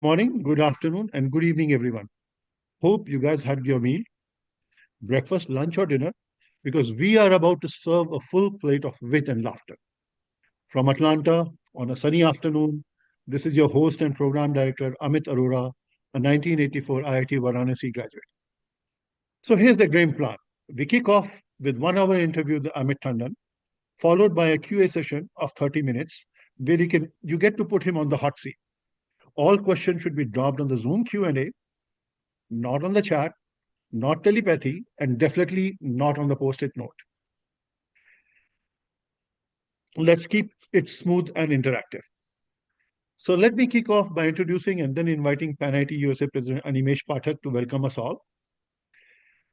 Morning, good afternoon, and good evening, everyone. Hope you guys had your meal, breakfast, lunch, or dinner, because we are about to serve a full plate of wit and laughter. From Atlanta, on a sunny afternoon, this is your host and program director, Amit Arora, a 1984 IIT Varanasi graduate. So here's the game plan. We kick off with 1 hour interview with Amit Tandon, followed by a QA session of 30 minutes, where you get to put him on the hot seat. All questions should be dropped on the Zoom Q&A, not on the chat, not telepathy, and definitely not on the post it note. Let's keep it smooth and interactive. So let me kick off by introducing and then inviting PanIT USA President Animesh Pathak to welcome us all.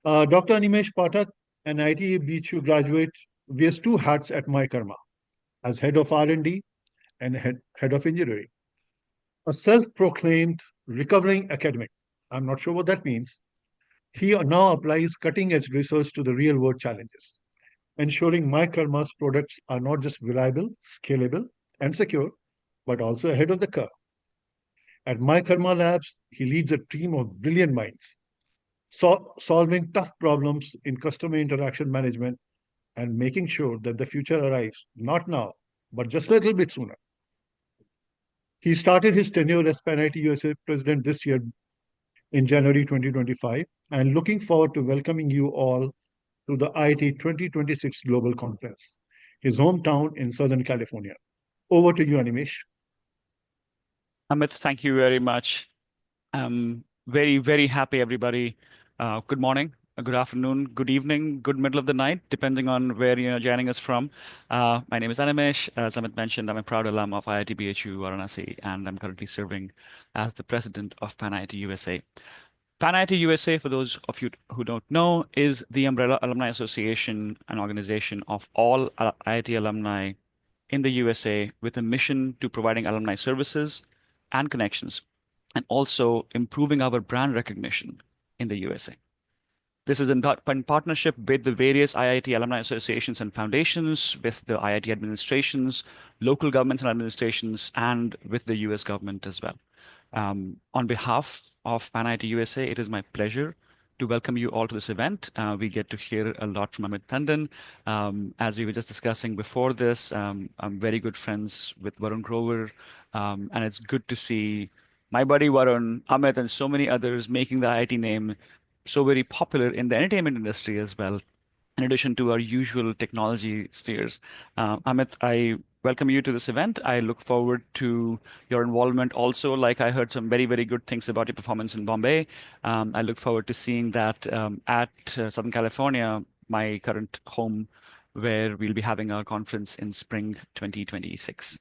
Dr. Animesh Pathak, an IIT BHU graduate, wears two hats at MyKarma as head of R&D and head of engineering. A self-proclaimed recovering academic. I'm not sure what that means. He now applies cutting-edge research to the real-world challenges, ensuring MyKarma's products are not just reliable, scalable, and secure, but also ahead of the curve. At MyKarma Labs, he leads a team of brilliant minds, solving tough problems in customer interaction management and making sure that the future arrives not now, but just a little bit sooner. He started his tenure as PanIT USA president this year in January 2025, and looking forward to welcoming you all to the IIT 2026 Global Conference, his hometown in Southern California. Over to you, Animesh. Amit, thank you very much. Very, very happy, everybody. Good morning, good afternoon, good evening, good middle of the night, depending on where you're joining us from. My name is Animesh. As Amit mentioned, I'm a proud alum of IIT BHU Varanasi, and I'm currently serving as the president of PanIT USA. PanIT USA, for those of you who don't know, is the umbrella alumni association, an organization of all IIT alumni in the USA with a mission to providing alumni services and connections, and also improving our brand recognition in the USA. This is in partnership with the various IIT alumni associations and foundations, with the IIT administrations, local governments and administrations, and with the US government as well. On behalf of PanIT USA, it is my pleasure to welcome you all to this event. We get to hear a lot from Amit Tandon. As we were just discussing before this, I'm very good friends with Varun Grover, and it's good to see my buddy Varun, Amit, and so many others making the IIT name so very popular in the entertainment industry as well, in addition to our usual technology spheres. Amit, I welcome you to this event. I look forward to your involvement also. Like I heard some very, very good things about your performance in Bombay. I look forward to seeing that at Southern California, my current home, where we'll be having our conference in spring 2026.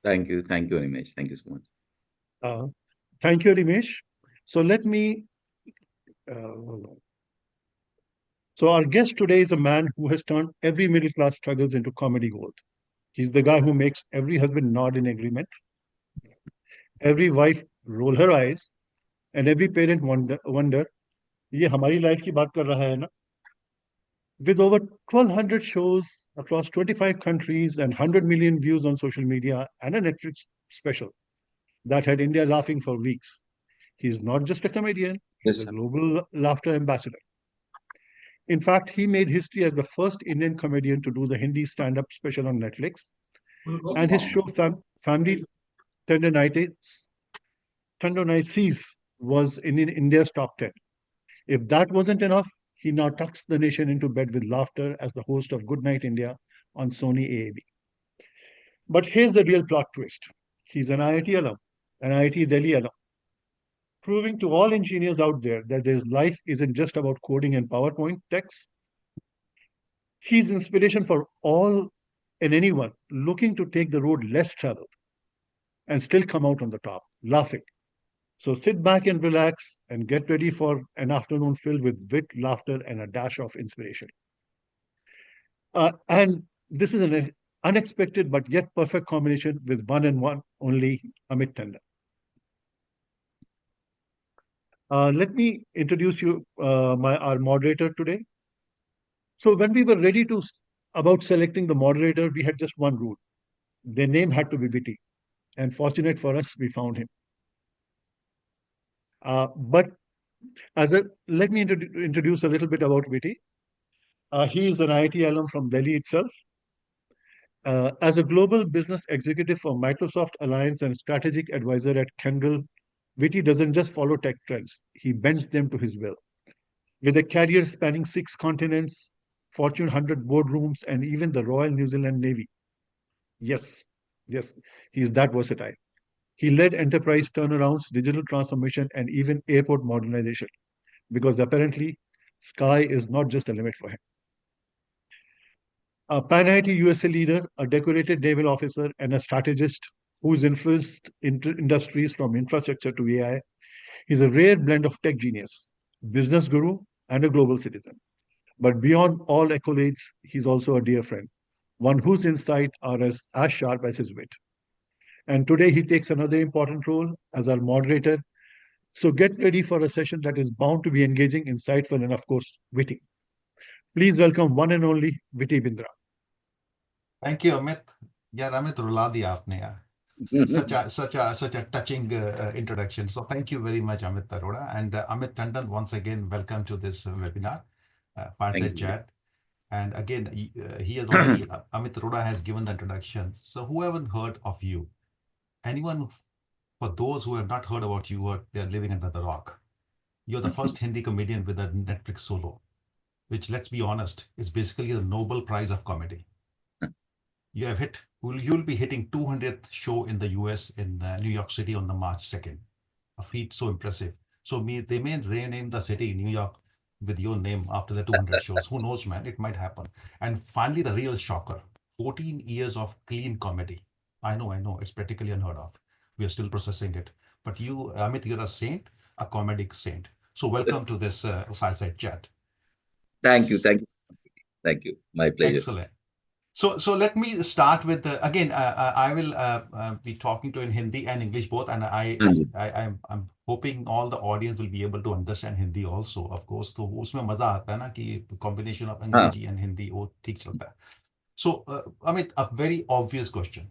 Thank you. Thank you, Animesh. Thank you so much. Thank you, Animesh. So let me. Hold on. So our guest today is a man who has turned every middle class struggles into comedy gold. He's the guy who makes every husband nod in agreement, every wife roll her eyes, and every parent wonder ये हमारी life की बात कर रहा है ना? With over 1,200 shows across 25 countries and 100 million views on social media and a Netflix special that had India laughing for weeks, he's not just a comedian, he's Yes, a sir. global laughter ambassador. In fact, he made history as the first Indian comedian to do the Hindi stand-up special on Netflix, and his show Family Tendonitis, Tendonitis was in India's top 10. If that wasn't enough, he now tucks the nation into bed with laughter as the host of Good Night India on Sony AAB. But here's the real plot twist. He's an IIT alum, an IIT Delhi alum, proving to all engineers out there that their life isn't just about coding and PowerPoint text. He's inspiration for all and anyone looking to take the road less traveled and still come out on the top, laughing. So sit back and relax and get ready for an afternoon filled with wit, laughter, and a dash of inspiration. And this is an unexpected but yet perfect combination with one and one only Amit Tandon. Let me introduce you our moderator today. So when we were ready to about selecting the moderator, we had just one rule. Their name had to be witty. And fortunate for us, we found him. But let me introduce a little bit about Viti. He is an IIT alum from Delhi itself. As a global business executive for Microsoft Alliance and strategic advisor at Kyndryl, Viti doesn't just follow tech trends, he bends them to his will. With a career spanning 6 continents, Fortune 100 boardrooms, and even the Royal New Zealand Navy. Yes, yes, he is that versatile. He led enterprise turnarounds, digital transformation, and even airport modernization, because apparently, sky is not just a limit for him. A Pan-IT USA leader, a decorated naval officer, and a strategist who's influenced industries from infrastructure to AI, he's a rare blend of tech genius, business guru, and a global citizen. But beyond all accolades, he's also a dear friend, one whose insights are as sharp as his wit. And today he takes another important role as our moderator. So get ready for a session that is bound to be engaging, insightful, and of course, witty. Please welcome one and only Viti Bindra. Thank you, Amit. Yeah, Amit, रुला दिया आपने यार. Such a touching introduction. So thank you very much, Amit Arora. And Amit Tandon, once again, welcome to this webinar, Fireside Chat. And again, he has already, Amit Arora has given the introduction. So who haven't heard of you? Anyone, for those who have not heard about you, they're living under the rock. You're the first Hindi comedian with a Netflix solo, which, let's be honest, is basically the Nobel Prize of comedy. You have hit, you'll be hitting 200th show in the US in New York City on the March 2nd. A feat so impressive. So they may rename the city, New York, with your name after the 200 shows. Who knows, man? It might happen. And finally, the real shocker, 14 years of clean comedy. I know, it's practically unheard of. We are still processing it. But you, Amit, you're a saint, a comedic saint. So welcome to this Fireside Chat. Thank you. My pleasure. Excellent. So let me start with again. I will be talking to in Hindi and English both, and I'm hoping all the audience will be able to understand Hindi also, of course. तो उसमें मजा आता है ना कि combination of अंग्रेजी and Hindi वो ठीक चलता है. So Amit, a very obvious question.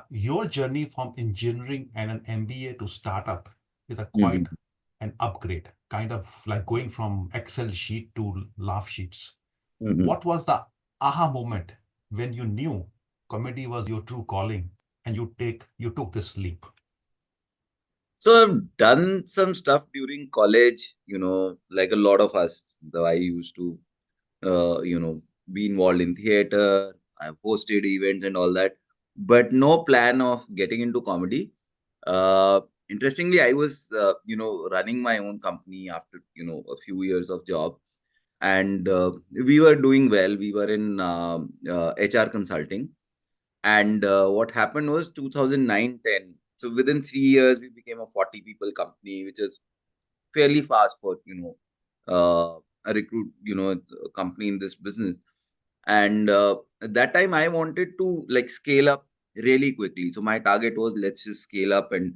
Your journey from engineering and an MBA to startup is a quite an upgrade, kind of like going from Excel sheet to laugh sheets. What was the aha moment when you knew comedy was your true calling and you took this leap? So I've done some stuff during college, like a lot of us. I used to, be involved in theater. I've hosted events and all that, but no plan of getting into comedy. Interestingly, I was, running my own company after, a few years of job. And we were doing well. We were in HR consulting. And what happened was 2009-10. So within 3 years, we became a 40 people company, which is fairly fast for, a recruit, a company in this business. And at that time, I wanted to scale up really quickly. So my target was, let's just scale up and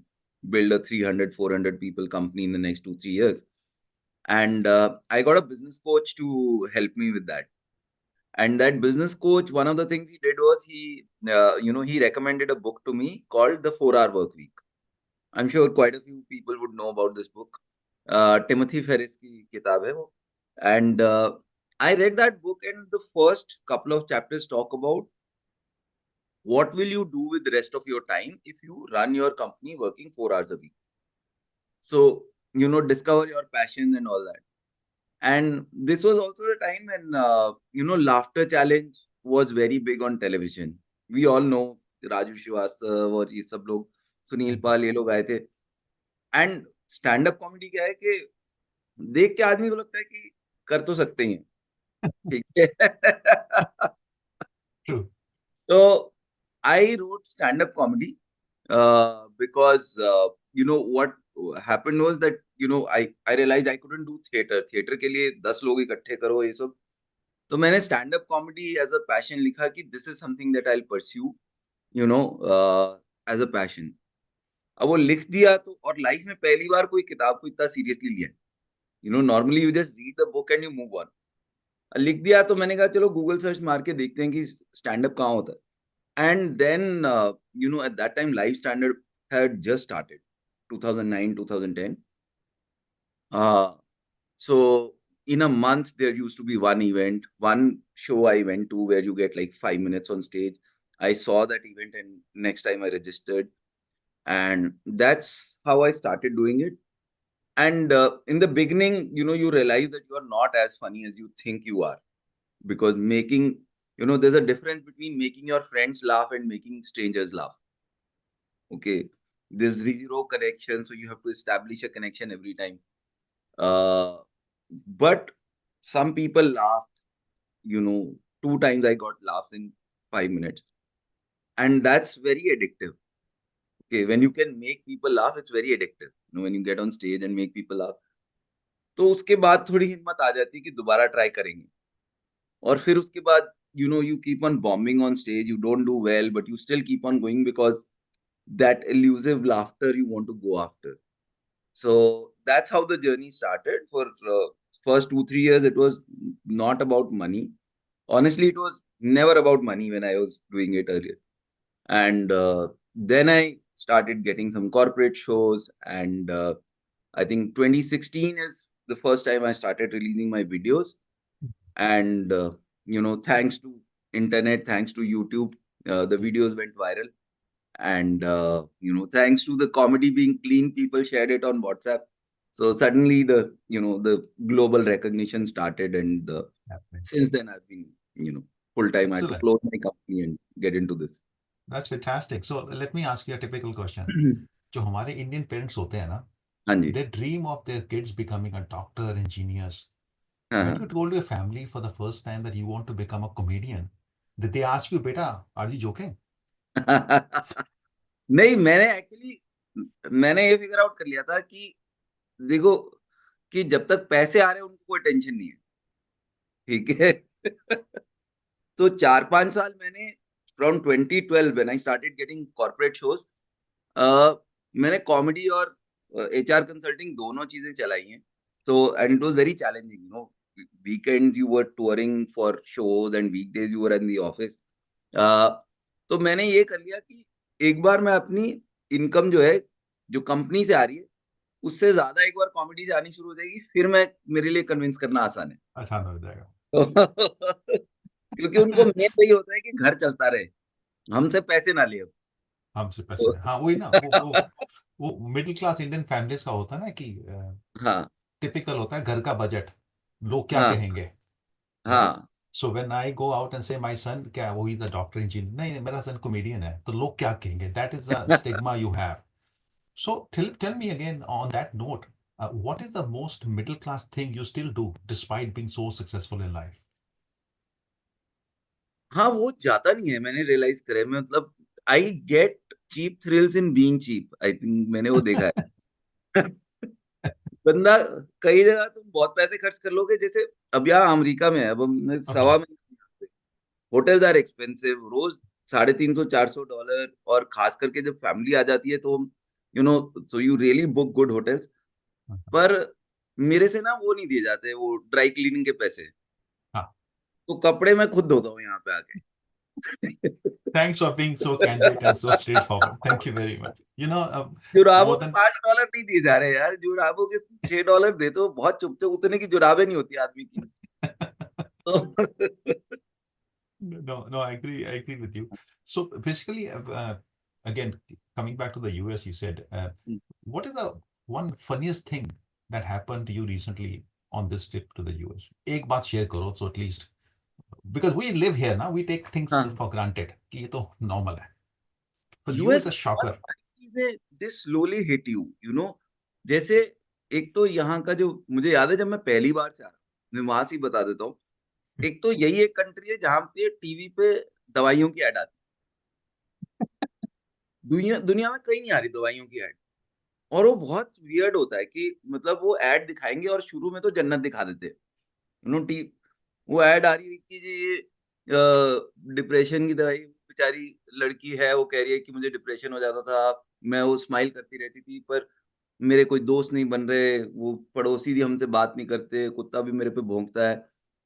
build a 300, 400 people company in the next 2-3 years. And I got a business coach to help me with that. And that business coach, one of the things he did was he recommended a book to me called The 4-Hour Workweek. I'm sure quite a few people would know about this book. Timothy Ferriss ki kitab hai wo. And I read that book, and the first couple of chapters talk about what will you do with the rest of your time if you run your company working 4 hours a week. So, discover your passion and all that. And this was also the time when, Laughter Challenge was very big on television. We all know Raju Srivastava और ये सब लोग, सुनील पाल, ये लोग आए थे. And stand-up comedy क्या है कि देख के आदमी को लगता है कि कर तो सकते हैं. ठीक है. True. So I wrote stand-up comedy because what happened was that I realized I couldn't do theater. Theater के लिए 10 लोग इकट्ठे करो ये सब. तो मैंने stand-up comedy as a passion लिखा कि this is something that I'll pursue, as a passion. अब वो लिख दिया तो, और लाइफ में पहली बार कोई किताब को इतना सीरियसली लिया. Normally you just read the book and you move on. लिख दिया तो मैंने कहा चलो गूगल सर्च मार के देखते हैं कि stand-up कहाँ होता है. And then, at that time, live stand-up had just started, 2009, 2010. So in a month, there used to be one event, one show I went to where you get like 5 minutes on stage. I saw that event and next time I registered. And that's how I started doing it. And in the beginning, you realize that you are not as funny as you think you are. Because there's a difference between making your friends laugh and making strangers laugh. Okay. There's zero connection, so you have to establish a connection every time. But some people laughed, 2 times I got laughs in 5 minutes. And that's very addictive. Okay, when you can make people laugh, it's very addictive. When you get on stage and make people laugh. तो उसके बाद थोड़ी हिम्मत आ जाती है कि दोबारा try करेंगे. और फिर उसके बाद, you keep on bombing on stage, you don't do well, but you still keep on going because that elusive laughter you want to go after. So that's how the journey started. For first 2-3 years, it was not about money. Honestly, it was never about money when I was doing it earlier. And then I started getting some corporate shows. And I think 2016 is the first time I started releasing my videos. And, thanks to internet, thanks to YouTube, the videos went viral. And, thanks to the comedy being clean, people shared it on WhatsApp. So suddenly the global recognition started. And since then I've been, full time. I had to Excellent. close my company and get into this. That's fantastic. So let me ask you a typical question. जो हमारे Indian parents होते हैं ना, हाँ जी. they dream of their kids becoming a doctor, engineers. हाँ, When you told your family for the first time that you want to become a comedian, did they ask you, beta, are you joking? नहीं, मैंने ये figure out कर लिया था कि देखो कि जब तक पैसे आ रहे हैं उनको कोई टेंशन नहीं है. ठीक है. तो 4-5 साल मैंने from 2012 when I started getting corporate shows, मैंने कॉमेडी और HR कंसल्टिंग दोनों चीजें चलाई हैं. तो and it was very challenging. Weekends you were touring for shows and weekdays you were in the office. तो मैंने ये कर लिया कि एक बार मैं अपनी इनकम जो है, जो कंपनी से आ रही है, उससे ज्यादा एक बार कॉमेडी से आनी शुरू हो जाएगी, फिर मेरे लिए कन्विंस करना आसान है. आसान हो जाएगा. क्योंकि उनको मेन वही होता है कि घर चलता रहे, हमसे पैसे ना ले. अब हमसे पैसे नहीं. हाँ, वही ना, वो मिडिल क्लास इंडियन फैमिलीज का होता है ना कि हाँ टिपिकल होता है घर का बजट, लोग क्या हाँ कहेंगे. हाँ. So when I go out and say my son, क्या वो ही the doctor engineer, नहीं मेरा son comedian है, तो लोग क्या कहेंगे. That is a stigma you have. So tell me again on that note, what is the most middle class thing you still do despite being so successful in life? हाँ, वो जाता नहीं है, मैंने रियलाइज करे. मतलब I get cheap thrills in being cheap. I think मैंने वो देखा है. बंदा कई जगह तुम बहुत पैसे खर्च कर लोगे. जैसे अब यहाँ अमेरिका में है, अब हमने सवा में होटल्स आर एक्सपेंसिव, रोज $350-400. और खास करके जब फैमिली आ जाती है तो so you really book good hotels. पर मेरे से ना वो नहीं दिए जाते, वो ड्राई क्लीनिंग के पैसे. हाँ. तो कपड़े मैं खुद धोता हूँ यहाँ पे आके. Thanks for being so candid and so straightforward. Thank you very much. जुराबों More के than $5 नहीं दिए जा रहे यार. जुराबों के $6 दे तो बहुत चुपते, उतने की जुराबें नहीं होती आदमी की. तो No, I agree with you. So basically, again, coming back to the US, you said, what is the one funniest thing that happened to you recently on this trip to the US? एक बात share करो, so at least, because we live here now, we take things हाँ. for granted कि ये तो normal है. For you, US it's a shocker. चीजें दे slowly hit you. जैसे एक तो यहाँ का जो मुझे याद है, जब मैं पहली बार से आ रहा, मैं वहां से ही बता देता हूँ. एक तो यही एक कंट्री है जहां पे टीवी पे दवाइयों की ऐड आती है. दुनिया में कहीं नहीं आ रही दवाइयों की ऐड. और वो बहुत वियर्ड होता है कि मतलब वो ऐड दिखाएंगे और शुरू में तो जन्नत दिखा देते हैं. वो ऐड आ रही है कि ये डिप्रेशन की दवाई. बेचारी लड़की है, वो कह रही है कि मुझे डिप्रेशन हो जाता था, मैं वो स्माइल करती रहती थी, पर मेरे कोई दोस्त नहीं बन रहे, वो पड़ोसी भी हमसे बात नहीं करते, कुत्ता भी मेरे पे भौंकता है,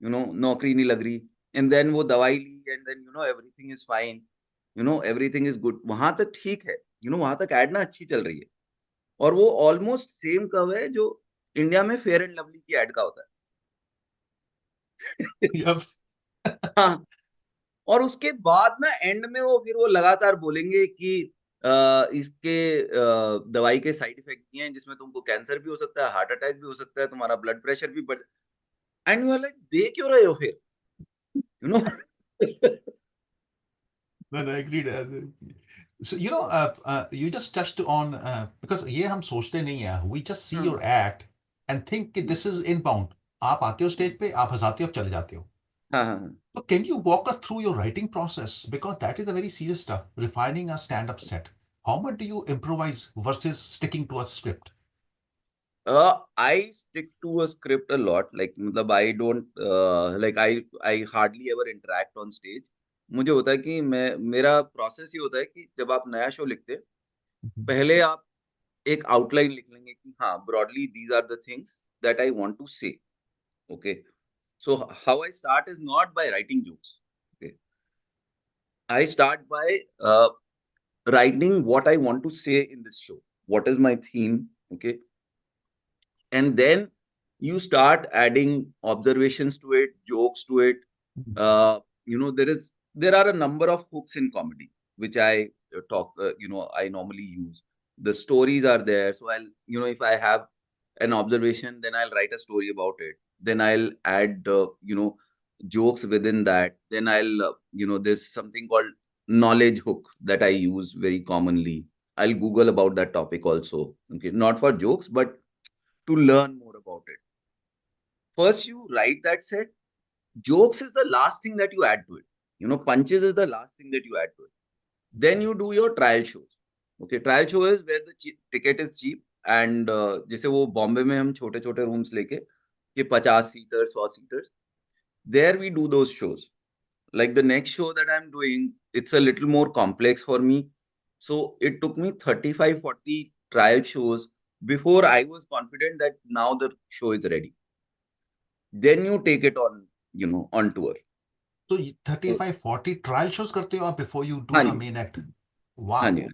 नौकरी नहीं लग रही. एंड देन वो दवाई ली and then everything is fine, everything is good. वहां तक ठीक है, वहां तक ऐड ना अच्छी चल रही है. और वो ऑलमोस्ट सेम कर्व है जो इंडिया में फेयर एंड लवली की एड का होता है। Yep. हाँ, और उसके बाद ना एंड में वो लगातार बोलेंगे कि इसके दवाई के साइड इफेक्ट ये हैं, जिसमें तुमको कैंसर भी हो सकता है, हार्ट अटैक भी हो सकता है, तुम्हारा ब्लड प्रेशर भी बढ़, एंड यू आर लाइक, दे क्यों रहे हो फिर, you know? No, no, agreed. So, you just touched on, because ये हम सोचते नहीं है, we just see your act and think कि this is inbound. आप आते हो स्टेज पे, आप हंसाते हो, आप चले जाते हो. हाँ हाँ So can you walk us through your writing process? Because that is the very serious stuff, refining a stand-up set. How much do you improvise versus sticking to a script? I stick to a script a lot. Like, मतलब I don't like I hardly ever interact on stage. मुझे होता है कि मेरा process ये होता है कि जब आप नया शो लिखते हैं, पहले आप एक आउटलाइन लिख लेंगे कि हाँ, broadly these are the things that I want to say. Okay, so how I start is not by writing jokes. Okay, I start by writing what I want to say in this show. What is my theme? Okay, and then you start adding observations to it, jokes to it. There are a number of hooks in comedy which I I normally use. The stories are there, so I'll, if I have an observation, then I'll write a story about it. Then I'll add jokes within that. Then I'll there's something called knowledge hook that I use very commonly. I'll Google about that topic also. Okay, not for jokes, but to learn more about it. First, you write that set. Jokes is the last thing that you add to it. Punches is the last thing that you add to it. Then you do your trial shows. Okay, trial show is where the ticket is cheap, and जैसे वो बॉम्बे में हम छोटे छोटे rooms लेके कि 50 seaters 100 seaters, there we do those shows. Like the next show that I'm doing, it's a little more complex for me. So it took me 35-40 trial shows before I was confident that now the show is ready. Then you take it on tour. So 35-40 trial shows करते हो आप before you do हाँ the ji, main act. हाँ Wow. जी.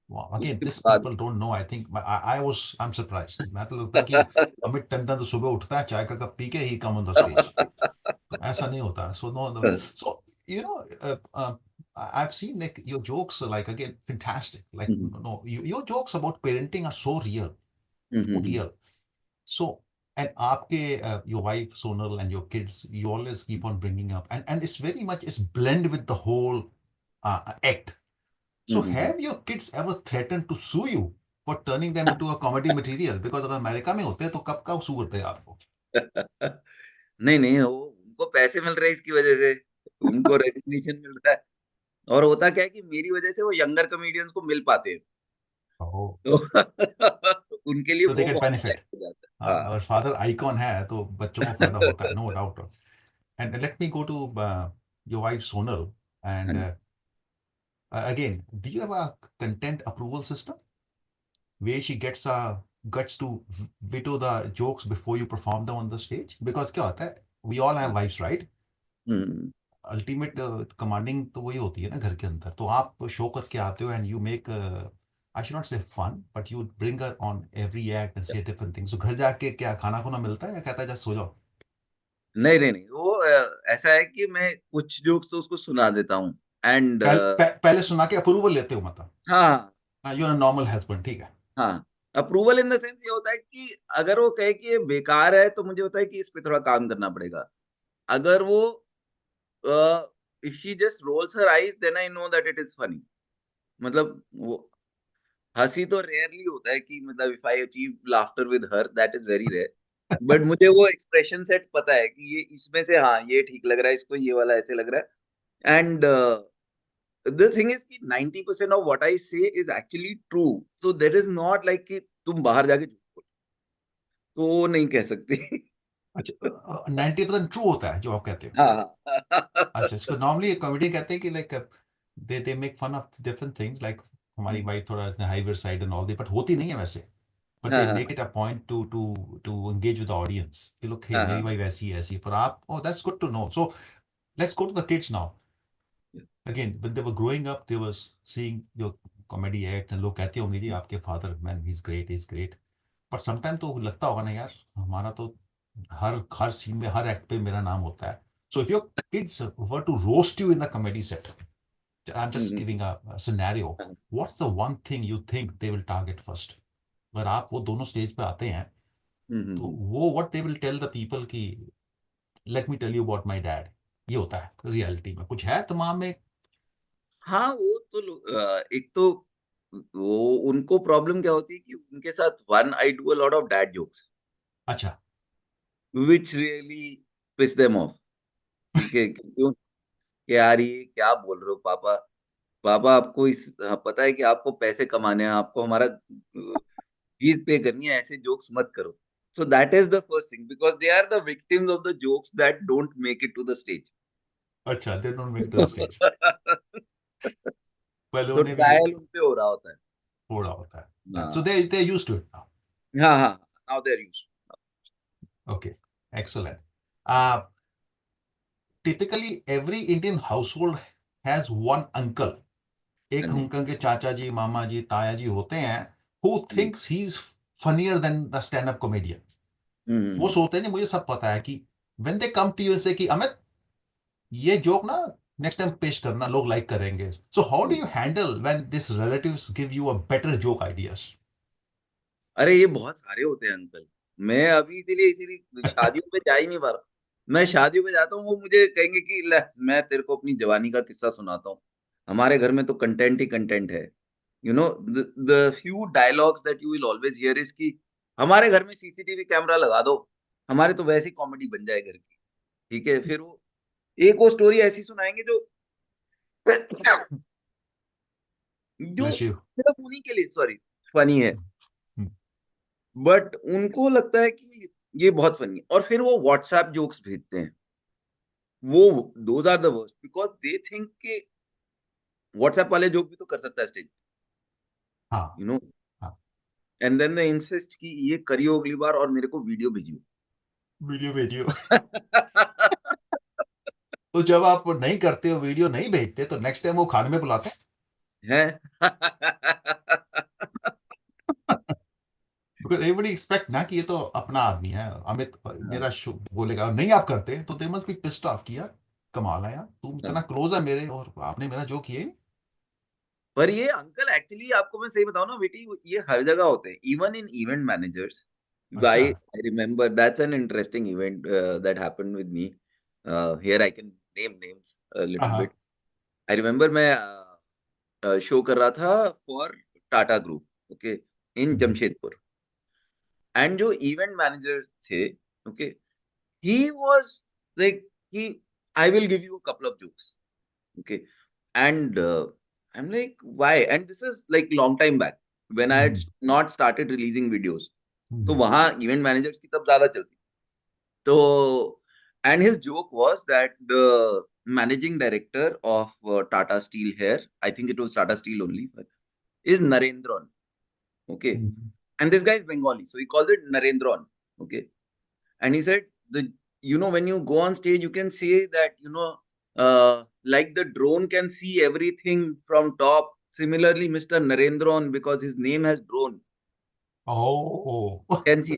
Wow. Again, उसके this बाद people don't know. I think I'm surprised. मैं तो लगता है कि अमित टंडन तो सुबह उठता है, चाय का कप पी के ही come on the stage. तो ऐसा नहीं होता. So no. So I've seen like your jokes are like again fantastic. Like your jokes about parenting are so real, so real. So and आपके your wife Sonal and your kids, you always keep on bringing up, and it's very much it's blend with the whole act. So have your kids ever threatened to sue you for turning them into a comedy material? Because अगर America में होते हैं तो कब का sue करते हैं आपको? नहीं, उनको पैसे मिल रहे हैं इसकी वजह से, उनको रिकग्निशन मिल रहा है, और होता क्या है कि मेरी वजह से वो यंगर कॉमेडियंस को मिल पाते हैं, Oh. तो उनके लिए So they वो get बहुत benefit. हो जाता है. और father icon है तो बच्चों को फायदा होता है, no doubt. And let me go to your wife Sonal. And again, do you have a content approval system where she gets guts to veto the jokes before you perform them on the stage? Because क्या होता है, we all have wives, right? Ultimate commanding तो वही होती है ना घर के अंदर. तो आप शो करके आते हो and you make I should not say fun, but you bring her on every act and say different things. तो घर जाके क्या खाना खुना मिलता है या कहता है जस्ट सो जाओ? नहीं, वो ऐसा है कि मैं कुछ जोक्स तो उसको सुना देता हूँ, एंड पहले सुना के अप्रूवल लेते हो मतलब? हाँ यू आर नॉर्मल हस्बैंड, ठीक है. हाँ, अप्रूवल इन द सेंस ये होता है कि अगर वो कहे कि ये बेकार है तो मुझे होता है कि इस पे थोड़ा काम करना पड़ेगा. अगर वो if she just rolls her eyes, then I know that it is funny. मतलब वो हंसी तो रेयरली होता है कि मतलब if I achieve laughter with her, that is very rare. But मुझे वो एक्सप्रेशन सेट पता है कि ये इसमें से हाँ ये ठीक लग रहा है, इसको ये वाला ऐसे लग रहा है. एंड the thing is कि 90% of what I say is actually true. So there is not like कि तुम बाहर जाके तो वो नहीं कह सकती. अच्छा, 90% ट्रू होता है जो आप कहते हो? हाँ. अच्छा, इसको नॉर्मली कॉमेडी कहते हैं कि like they make fun of different things, like हमारी वाइफ थोड़ा hyper side and all the, but होती नहीं है वैसे. But they make it a point to engage with the audience. कि लोग hey, मेरी वाइफ ऐसी है ऐसी. पर आप, oh, that's good to know. So let's go to the kids now. Again, when they were growing up, they was seeing your comedy act and लोग कहते होंगे जी आपके father, man, he's great. पर समटाइम तो लगता होगा ना यार, हमारा तो हर सीन में, हर एक्ट पे मेरा नाम होता है. So if your kids were to roast you in the comedy set, I am just giving a scenario, what's the one thing you think they will target first? अगर आप वो दोनों स्टेज पे आते हैं तो वो what they will tell the people की let me tell you about my dad, ये होता है रियलिटी में? कुछ है तमाम में? हाँ, वो तो एक तो वो उनको प्रॉब्लम क्या होती है कि उनके साथ one I do a lot of dad jokes अच्छा. Which really piss them off. ठीक है, क्यों कि यार ये क्या बोल रहे हो पापा, पापा आपको पता है कि आपको पैसे कमाने हैं, आपको हमारा फीस पे करनी है, ऐसे जोक्स मत करो. So that is the first thing because they are the victims of the jokes that don't make it to the stage. अच्छा, they don't make the stage. पहले तो उन्हें भी ट्रायल उन पे हो रहा होता है. थोड़ा होता है. हाँ so they used to it now. हाँ हाँ, now they're used. Okay, excellent. Uh, Typically, every Indian household has one uncle. एक हाँ जी. अंकल के चाचा जी, मामा जी, ताया जी होते हैं who thinks he's funnier than the stand-up comedian. वो सोचते हैं नहीं, मुझे सब पता है कि when they come to you and say कि अमित ये जोक ना नेक्स्ट टाइम पेश करना, लोग लाइक करेंगे. So how do you handle when these relatives give you a better joke ideas? अरे ये बहुत सारे होते हैं अंकल. मैं अभी इसीलिए शादियों पे जा ही नहीं पा रहा. मैं शादियों पे जाता हूँ, वो मुझे कहेंगे कि ले मैं तेरे को अपनी जवानी का किस्सा सुनाता हूँ. हमारे घर में तो कंटेंट ही कंटेंट है. You know the few dialogues that you will always here is कि हमारे घर में सीसीटीवी कैमरा लगा दो, हमारे तो वैसे ही कॉमेडी बन जाए घर की. ठीक है, फिर वो एक वो स्टोरी ऐसी सुनाएंगे जो जो Bless you. सिर्फ उन्हीं के लिए सॉरी फनी है, Hmm. बट उनको लगता है कि ये बहुत फनी है. और फिर वो व्हाट्सएप जोक्स भेजते हैं. वो those are the worst because they think के व्हाट्सएप वाले जोक भी तो कर सकता है स्टेज, हाँ, यू नो. हाँ. एंड देन दे इंसिस्ट कि ये करियो अगली बार और मेरे को वीडियो भेजियो. वीडियो भेजियो. तो जब आप नहीं करते हो, वीडियो नहीं भेजते, तो नेक्स्ट टाइम वो खाने में बुलाते है. हैं. Because everybody expect ना कि ये तो अपना आदमी है, अमित मेरा बोलेगा. नहीं आप करते तो they must be pissed off कि यार कमाल है यार, तुम इतना क्लोज है मेरे और आपने मेरा जो किए. पर ये अंकल एक्चुअली आपको मैं सही बताऊं ना बेटी, ये हर जगह होते हैं, इवन इन इवेंट मैनेजर्स. अच्छा. I remember that's an interesting event that happened with me. Here I can name names a little हाँ. bit. I remember मैं शो कर रहा था for Tata group, okay, in Jamshedpur. And जो इवेंट मैनेजर थे, okay, he was like he I will give you a couple of jokes, okay, and I'm like why, and this is like long time back when I had not started releasing videos. तो वहां event managers की तब ज्यादा चलती. तो and his joke was that the managing director of Tata Steel here, I think it was Tata Steel only, but is Narendran, okay, and this guy is Bengali, so he called it Narendran, okay. And he said when you go on stage you can say that like the drone can see everything from top, similarly Mr. Narendran, because his name has drone, Oh. can see.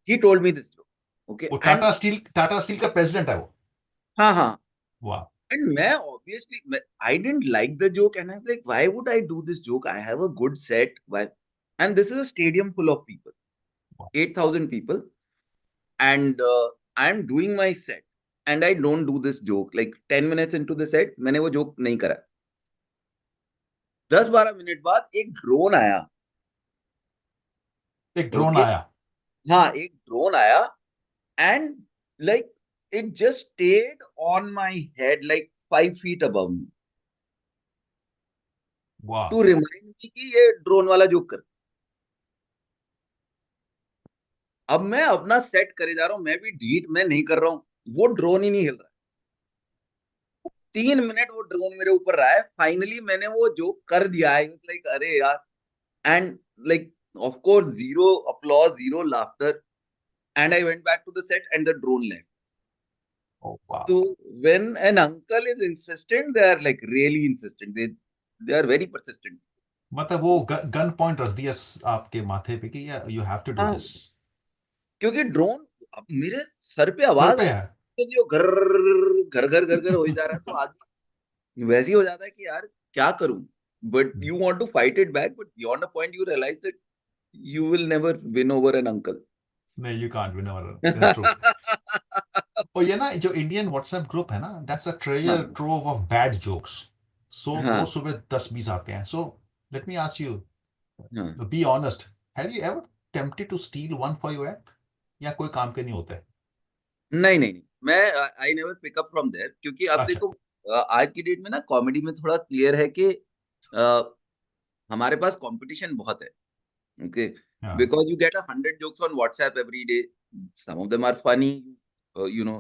He told me this joke, okay, वो and Tata steel का president है वो. हाँ हाँ, वाह. and मैं obviously I didn't like the joke and I was like, why would I do this joke? I have a good set. Why? And this is a stadium full of people, 8,000 people, and I'm doing my set and I don't do this joke. Like 10 minutes into the set, मैंने वो joke नहीं करा. 10-12 minute बाद एक drone आया. एक drone Okay? आया. हाँ, एक ड्रोन आया and like it just stayed on my head like 5 feet above me वाह. to remind me कि ये ड्रोन वाला जोक कर. अब मैं अपना सेट करे जा रहा हूं, मैं भी ढीठ, मैं नहीं कर रहा हूं, वो ड्रोन ही नहीं हिल रहा. 3 मिनट वो ड्रोन मेरे ऊपर रहा है. फाइनली मैंने वो जोक कर दिया है. लाइक अरे यार, and like of course zero applause, zero laughter, and I went back to the set and the drone left. Oh, wow. So when an uncle is insistent, they are like really insistent. They are very persistent. मतलब वो gun point रख दिया आपके माथे पे कि you have to do हाँ, this. क्योंकि ड्रोन अब मेरे सर पे सर आवाज पे आ है। तो जो घर घर घर घर घर हो जा रहा है, तो आदमी वैसे ही हो जाता है कि यार क्या करूं, but you want to fight it back, but beyond a point you realise that you will never win over an uncle. नहीं, you can't win over, that's true. और ये ना जो इंडियन व्हाट्सएप ग्रुप है ना, दैट्स अ ट्रेजर हाँ, trove of bad jokes. So हाँ, रोज सुबह 10-20 आते हैं। So let me ask you, हाँ। Be honest, have you ever tempted to steel one for your act, या कोई काम के नहीं होता है? नहीं, नहीं, नहीं, मैं I never pick up from there, क्योंकि अब अच्छा। देखो आज की डेट में ना कॉमेडी में थोड़ा क्लियर है कि अ, हमारे पास कंपटीशन बहुत है। ओके, हाँ। Because you get 100 jokes on WhatsApp every day, some of them are funny, you know,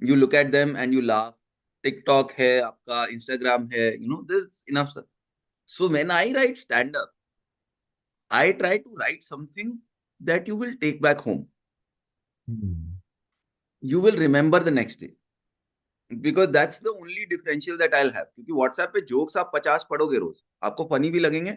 you look at them and you laugh. TikTok है आपका, इंस्टाग्राम है, this enough. So when I write stand up, I try to write something that you will take back home. You will remember the next day. Because that's the only differential that I'll have. क्योंकि WhatsApp पे jokes आप 50 पढ़ोगे रोज, आपको funny भी लगेंगे।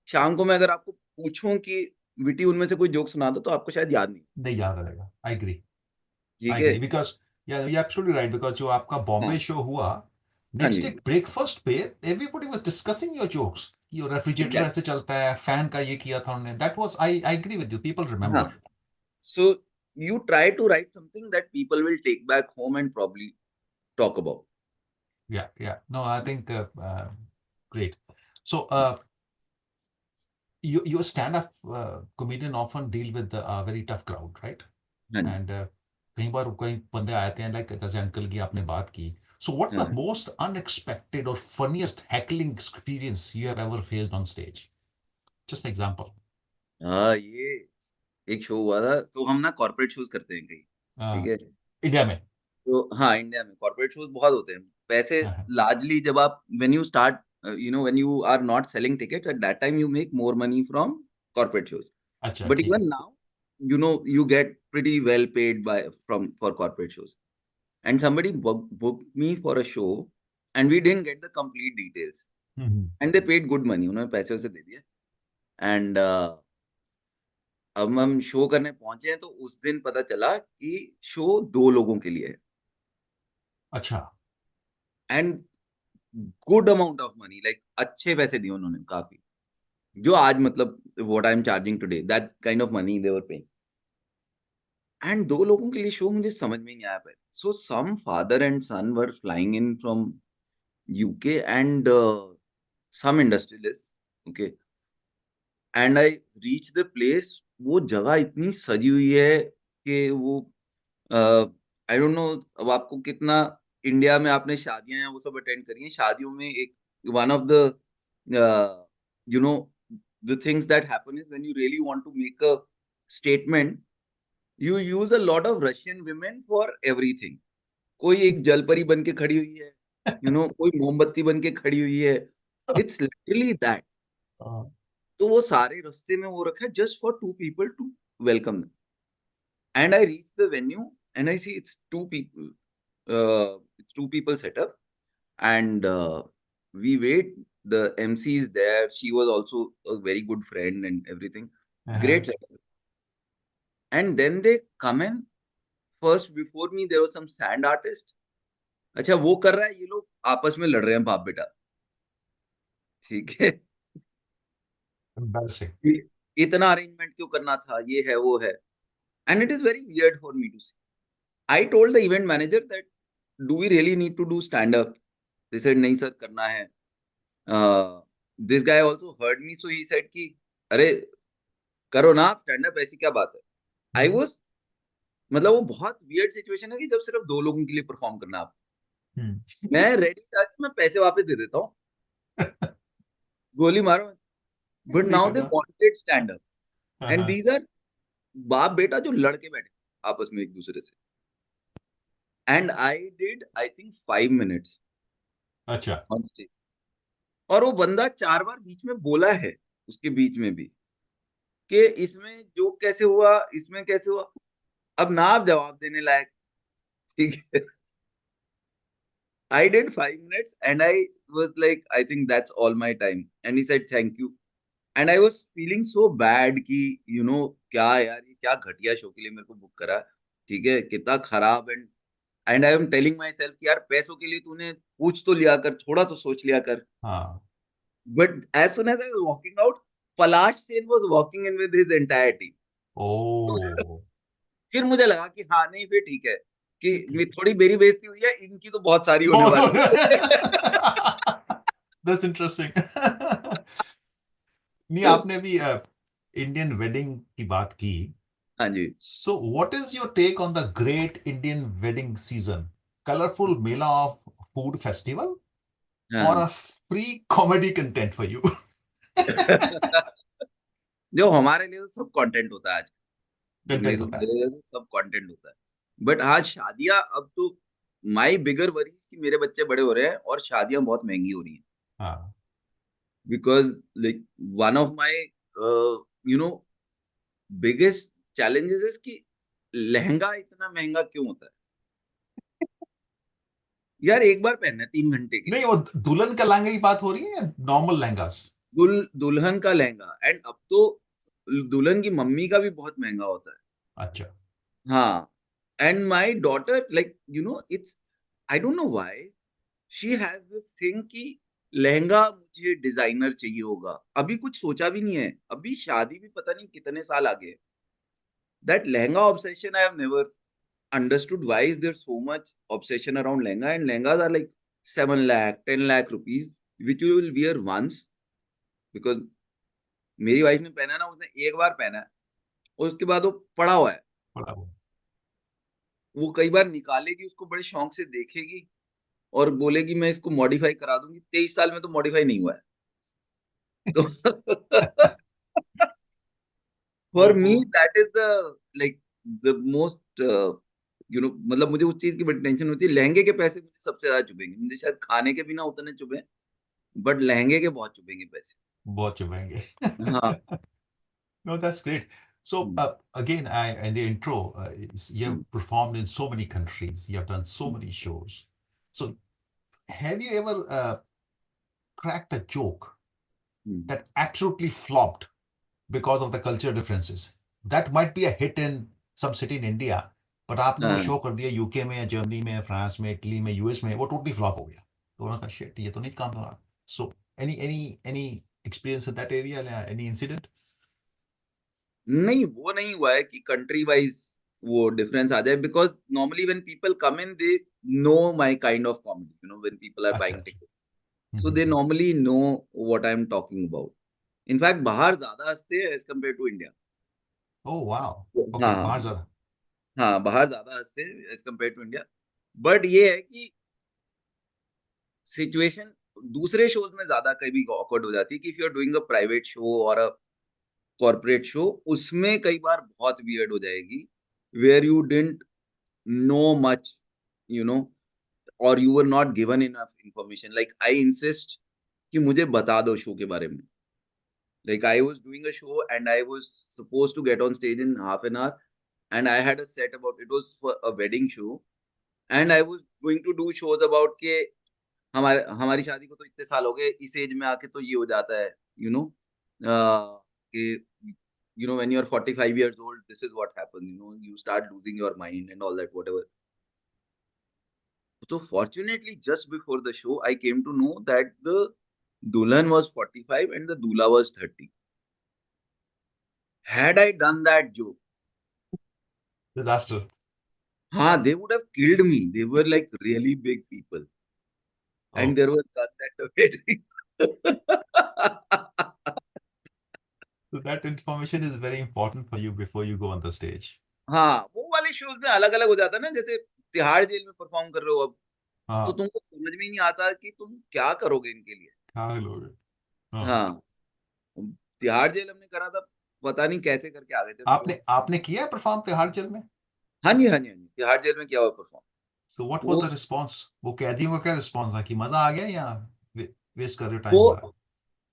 शाम को मैं अगर आपको पूछूं कि विटी उनमें से कोई जोक सुना दो, तो आपको शायद याद नहीं। नहीं याद रहेगा। आई एग्री, ठीक आई है। Agree, because you absolutely right, because जो आपका हाँ, बॉम्बे शो हुआ, हाँ नेक्स्ट जी, डे ब्रेकफास्ट पे everybody was discussing your jokes. Your refrigerator exact. ऐसे चलता है, फैन का ये किया था उन्होंने, that was, I agree with you, people हाँ, remember. So you try to write something that people will take back home and probably talk about. Yeah, no, I think great. So you a stand-up comedian often deal with a very tough crowd, right? हाँ जी, And कई बार कई बंदे आते हैं, like जैसे uncle की आपने बात की। So what's the हाँ। most unexpected or funniest heckling experience you have ever faced on stage? Just an example. हाँ, ये एक शो हुआ था, तो हम ना कॉर्पोरेट शोज करते हैं कहीं। ठीक है। इंडिया में। तो हाँ, इंडिया में कॉर्पोरेट शोज बहुत होते हैं वैसे। हाँ, लार्जली जब आप when you start, when you are not selling tickets at that time, you make more money from corporate shows. अच्छा बट ठीक इवन है। Now, you get pretty well paid by from for corporate shows. And somebody booked me for a show, and we didn't get the complete details, hmm. and they paid good money, उन्होंने पैसे वैसे दे दिए। And अब हम show करने पहुंचे हैं, तो उस दिन पता चला कि शो 2 लोगों के लिए है, अच्छा। And good amount of money, like अच्छे पैसे दिए उन्होंने काफी, जो आज मतलब what I am charging today, that kind of money they were paying. And 2 लोगों के लिए शो, मुझे समझ में नहीं आया पहले। So some father and son were flying in from UK, and some industrialist. Okay, and I reach the place. वो जगह इतनी सजी हुई है कि वो, आई डोंट नो, अब आपको कितना इंडिया में आपने शादियां हैं वो सब अटेंड करी हैं। शादियों में एक one of the you know the things that happen is when you really want to make a statement, you use a lot of Russian women for everything. कोई एक जलपरी बन के खड़ी हुई है, कोई मोमबत्ती बन के खड़ी हुई है। It's literally that. तो वो सारे रास्ते में वो रखा है just for 2 people to welcome them. And I reach the venue, and I see it's 2 people, it's 2 people setup, and we wait. The MC is there. She was also a very good friend and everything. Great setup. And then they come in. First, before me, there was some sand artist. अच्छा, वो कर रहा है, ये लोग आपस में लड़ रहे हैं बाप बेटा। ठीक है। Embarrassing. इतना अरेंजमेंट क्यों करना था, ये है वो है। And it is very weird for me to see. I told the event manager that do we really need to do stand up. They said नहीं सर, करना है। This guy also heard me, so he said कि अरे करो ना आप stand up, ऐसी क्या बात है। आई वाज, मतलब वो बहुत वियर्ड सिचुएशन है कि जब सिर्फ 2 लोगों के लिए परफॉर्म करना आप। मैं रेडी था कि मैं पैसे वापस दे देता हूँ, गोली मारो। बट नहीं नाउ दे करना। Wanted stand up, and these are बाप बेटा जो लड़के बैठे आपस में एक दूसरे से। And I did, I think 5 minutes अच्छा। On stage. और वो बंदा 4 बार बीच में बोला है, उसके बीच में भी, कि इसमें जोक कैसे हुआ, इसमें कैसे हुआ। अब ना आप जवाब देने लायक। ठीक है। I did 5 minutes and I was like, I think that's all my time. And he said, thank you. And I was feeling so bad कि क्या यार, ये क्या घटिया शो के लिए मेरे को बुक करा, ठीक है, कितना खराब। And I am telling my self कि यार पैसों के लिए तूने पूछ तो लिया कर, थोड़ा तो सोच लिया कर। हाँ but as soon as I was walking out, Palash Sen was walking in with his entire team. ओ फिर मुझे लगा कि हाँ नहीं, फिर ठीक है कि थोड़ी मेरी बेइज्जती हुई है, इनकी तो बहुत सारी होने वाली है। That's interesting. नहीं, आपने भी इंडियन वेडिंग की बात की, हाँ जी। so what is your take on the great Indian wedding season? Colorful mela of food festival or हाँ। a free comedy content for you? जो हमारे लिए तो सब कंटेंट होता है आज, कंटेंट होता है। मेरे लिए तो सब कंटेंट होता है। बट हाँ, शादियां अब तो, माई बिगर वरीज कि मेरे बच्चे बड़े हो रहे हैं और शादियां बहुत महंगी हो रही हैं। हाँ because like one of my you know biggest challenges is कि लहंगा इतना महंगा क्यों होता है यार। एक बार पहनना है 3 घंटे के नहीं, लिए। वो दुल्हन का लहंगा की बात हो रही है या नॉर्मल लहंगास? दुल्हन का लहंगा, एंड अब तो दुल्हन की मम्मी का भी बहुत महंगा होता है। अच्छा। हाँ। And my daughter, like it's, I don't know why she has this thing कि लहंगा मुझे डिजाइनर चाहिए होगा। अभी कुछ सोचा भी नहीं है, अभी शादी भी पता नहीं कितने साल आगे है। That lehenga obsession, I have never understood why is there so much obsession around lehenga, and lehengas are like 7 lakh 10 lakh rupees which you will wear once, because मेरी वाइफ ने पहना ना, उसने एक बार पहना है और उसके बाद वो पड़ा हुआ है। बड़ा वो। वो कई बार निकालेगी, उसको बड़े शौक से देखेगी और बोलेगी मैं इसको मॉडिफाई करा दूंगी। 23 साल में तो मॉडिफाई नहीं हुआ है। तो वो फॉर मी वो that is the like the most मतलब मुझे उस चीज की बड़ी टेंशन होती है। लहंगे के पैसे मुझे सबसे ज्यादा चुभेंगे, मुझे शायद खाने के भी ना उतने चुभे, बट लहंगे के बहुत चुभेंगे पैसे। बहुत चुभेंगे। हाँ। No, that's great. So hmm, again, in the intro, you hmm, have performed in so many countries. You have done so many shows. So have you ever cracked a joke hmm, that absolutely flopped because of the culture differences? That might be a hit in some city in India, but आपने वो हाँ। Show कर दिया UK में, Germany में, France में, Italy में, US में, वो टोटली फ्लॉप हो गया। तो उन्होंने कहा शिट, ये तो नहीं काम हो रहा। So any experience in that area? Any incident? नहीं, वो नहीं हुआ है कि कंट्री वाइज वो डिफरेंस आ जाए, because normally when people come in they know my kind of comedy, when people are अच्छा बाइंग अच्छा। Ticket, so they normally know what I am talking about. In fact बाहर ज्यादा हंसते हैं as compare to India. Oh wow. हाँ okay, हाँ बाहर ज्यादा। हाँ, बाहर ज्यादा हंसते हैं as compare to India. But ये है कि सिचुएशन दूसरे शोज में ज्यादा कभी ऑकवर्ड हो जाती है कि if you are doing a private show और अ कॉर्पोरेट शो, उसमें कई बार बहुत वियर्ड हो जाएगी, where you didn't know much, you know और you were not given enough information. Like I insist कि मुझे बता दो शो के बारे में। Like I was doing a show and I was supposed to get on stage in half an hour, and I had a set about, it was for a wedding show, and I was going to do shows about के हमारे हमारी शादी को तो इतने साल हो गए, इस एज में आके तो ये हो जाता है, यू नो कि when you are 45 years old, this is what happens, you start losing your mind and all that, whatever. So fortunately, just before the show, I came to know that the Dulhan was 45 and the Dula was 30. Had I done that joke, Disaster. they would have killed me. They were like really big people. And Oh, there was guns at the wedding. so that information is very important for you before you go on the stage. हाँ, वो वाले shows में अलग अलग हो जाता है ना, जैसे तिहाड़ जेल में परफॉर्म कर रहे हो अब, तो हाँ, तुमको समझ में ही नहीं आता कि तुम क्या करोगे इनके लिए। क्या लोग। हाँ, हाँ, तिहाड़ जेल हमने करा था, पता नहीं कैसे करके आ गए थे तो। आपने आपने किया परफॉर्म तिहाड़ जेल में? हाँ जी, हाँ जी, हाँ जी, तिहाड़ जेल में किया हुआ परफॉर्म। So what was वो the response? वो कैदियों का क्या रिस्पॉन्स था कि मजा आ गया या वेस्ट कर रहे हो टाइम वो हमारा?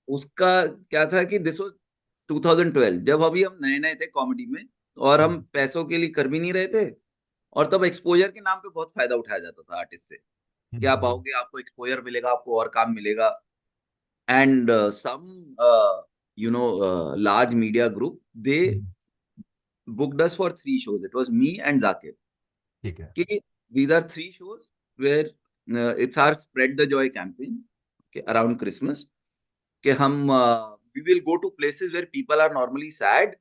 उसका क्या था कि दिस वाज 2012, जब अभी हम नए नए थे कॉमेडी में, और हम पैसों के लिए कर भी नहीं रहे थे, और तब एक्सपोजर के नाम पे बहुत फायदा उठाया जाता था आर्टिस्ट से कि आप आओगे, आपको एक्सपोजर मिलेगा, आपको और काम मिलेगा। And some large media group. They booked us for 3 shows. It was me and Zakir. ठीक है. Okay, these are 3 shows where it's our Spread the Joy campaign, okay, around Christmas. Okay, we will go to places where people are normally sad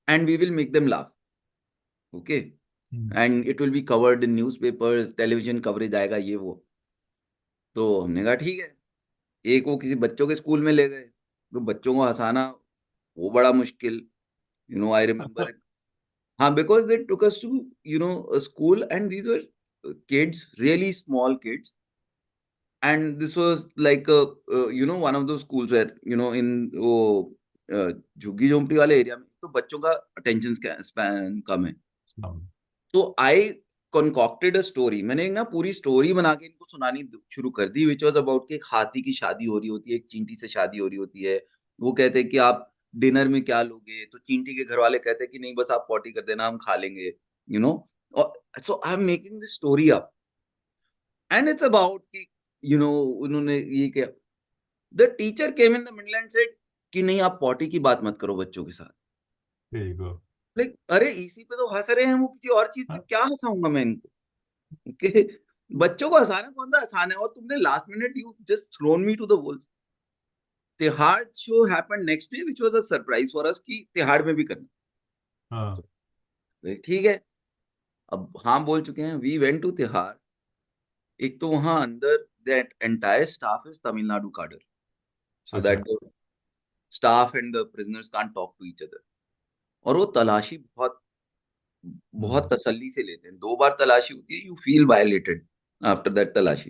and we will make them laugh. Okay, and it will be covered in newspapers, television coverage आएगा ये वो. तो हमने कहा ठीक है. एक वो किसी बच्चों के स्कूल में ले गए, तो बच्चों को हंसाना वो बड़ा मुश्किल. I remember it. Because they took us to a school, and these were kids, really small kids, and this was like one of those schools where in वो झुग्गी झोंपड़ी वाले एरिया में तो बच्चों का अटेंशन स्पैन कम है. तो आई concocted a story. मैंने एक ना पूरी स्टोरी बना के इनको सुनानी शुरू कर दी, which was about कि एक हाथी की शादी हो रही होती है, एक चींटी से शादी हो रही होती है. वो कहते हैं कि आप डिनर में क्या लोगे, तो चींटी के घर वाले कहते हैं कि नहीं बस आप पॉटी कर देना, हम खा लेंगे. So I'm making this story up, and it's about कि उन्होंने ये क्या. The teacher came in the middle and said कि नहीं आप पॉटी की बात मत करो बच्चों के साथ. There you go. लाइक अरे इसी पे तो हंस रहे हैं, वो किसी और चीज पे क्या हंसाऊंगा मैं इनको. Okay? बच्चों को हंसाना कौन सा आसान है, और तुमने last minute you just thrown me to the wall. Tihar show happened next day, which was a surprise for us कि तिहाड़ में भी करना. हाँ. ठीक है, अब हाँ बोल चुके हैं. We went to Tihar. एक तो वहां अंदर that entire staff is Tamil Nadu cadre, so अच्छा. that the staff and the prisoners can't talk to each other. और वो तलाशी बहुत बहुत तसल्ली से लेते हैं. 2 बार तलाशी होती है. You feel violated after that तलाशी.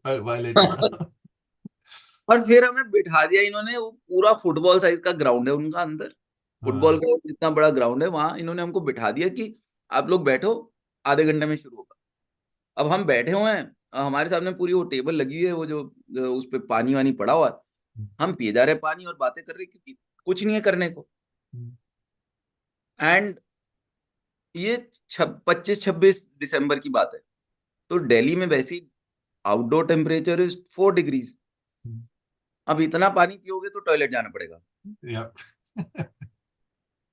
Violated. और फिर हमें बिठा दिया इन्होंने. वो पूरा फुटबॉल साइज का ग्राउंड है उनका अंदर. फुटबॉल हाँ. ग्राउंड जितना बड़ा ग्राउंड है, वहां इन्होंने हमको बिठा दिया कि आप लोग बैठो, आधे घंटे में शुरू होगा. अब हम बैठे हुए हैं, हमारे सामने पूरी वो टेबल लगी हुई है, वो जो उस पे पानी वानी पड़ा हुआ है. हम पिए जा रहे हैं पानी और बातें कर रहे हैं क्योंकि कुछ नहीं है करने को. एंड ये 25-26 दिसंबर की बात है. तो दिल्ली में वैसे ही आउटडोर टेम्परेचर इज 4 डिग्रीज. अब इतना पानी पियोगे तो टॉयलेट जाना पड़ेगा. Yeah.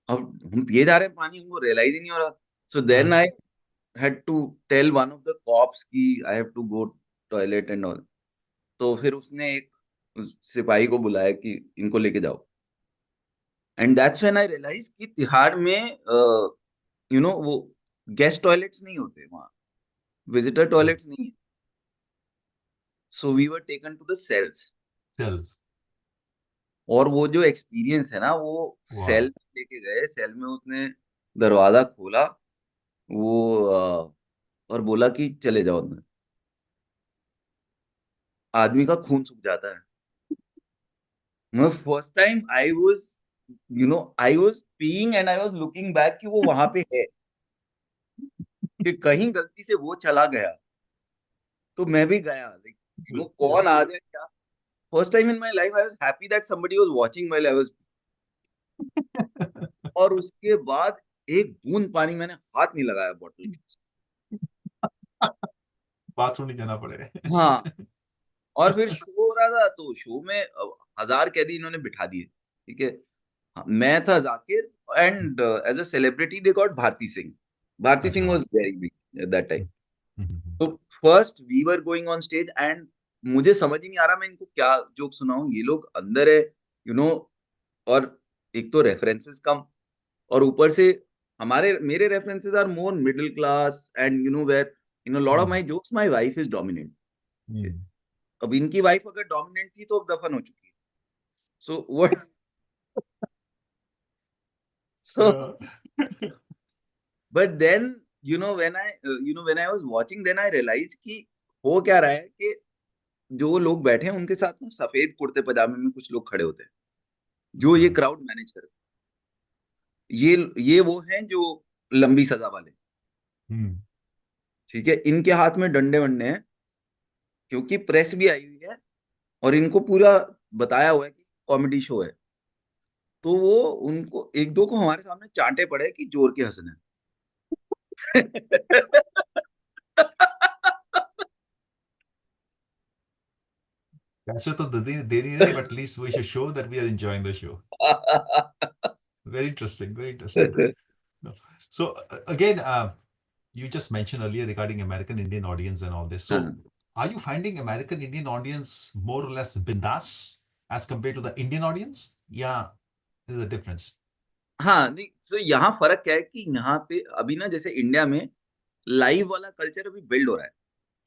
अब हम पिए जा रहे हैं पानी, हमको रियलाइज ही नहीं हो रहा. So then I had to tell one of the cops कि I have to go toilet and all. तो फिर उसने एक सिपाही को बुलाया कि इनको लेके जाओ. And that's when I realise कि तिहाड़ में वो गेस्ट टॉयलेट्स नहीं होते वहां, विजिटर टॉयलेट्स नहीं है. So we were taken to the cells. Cells. और वो जो एक्सपीरियंस है ना, वो Wow. सेल में लेके गए. सेल में उसने दरवाजा खोला वो और बोला कि चले जाओ अंदर. आदमी का खून सूख जाता है. मैं first time I was peeing and I was looking back कि वो वहां पे है, कि कहीं गलती से वो चला गया तो मैं भी गया. कौन आ जाए क्या. First time in my life I was happy that somebody was watching while I was. और उसके बाद एक बूंद पानी मैंने हाथ नहीं लगाया बॉटल में. बाथरूम नहीं जाना पड़े. हाँ. और फिर शो हो रहा था, तो शो में 1000 कैदी इन्होंने बिठा दिए. ठीक है. मैं था Zakir, and as a celebrity they got Bharti Singh. Bharti Singh was very big at that time. तो first we were going on stage, and मुझे समझ ही नहीं आ रहा मैं इनको क्या जोक सुनाऊं. ये लोग अंदर है और एक तो रेफरेंसेस कम, और ऊपर से मेरे references are more middle class, and where lot of my jokes my wife is dominant. अब इनकी वाइफ अगर डोमिनेंट थी तो अब दफन हो चुकी है. So what so but then when I was watching, then I realized कि हो क्या रहा है कि जो लोग बैठे हैं उनके साथ ना सफेद कुर्ते पजामे में कुछ लोग खड़े होते हैं जो ये क्राउड मैनेज करते हैं. ये वो हैं जो लंबी सजा वाले. ठीक है. इनके हाथ में डंडे वंडे हैं क्योंकि प्रेस भी आई हुई है और इनको पूरा बताया हुआ है कि कॉमेडी शो है. तो वो उनको एक दो को हमारे सामने चांटे पड़े कि जोर के हंसने. वैसे तो देरी नहीं, but at least we should show that we are enjoying the show. Very interesting, very interesting. No. So again, you just mentioned earlier regarding American Indian audience and all this. So हाँ are you finding American Indian audience more or less bindas as compared to the Indian audience? Yeah, there's a difference. हाँ, नहीं, so यहाँ फर्क क्या है कि यहाँ पे अभी ना जैसे इंडिया में लाइव वाला कल्चर अभी बिल्ड हो रहा है।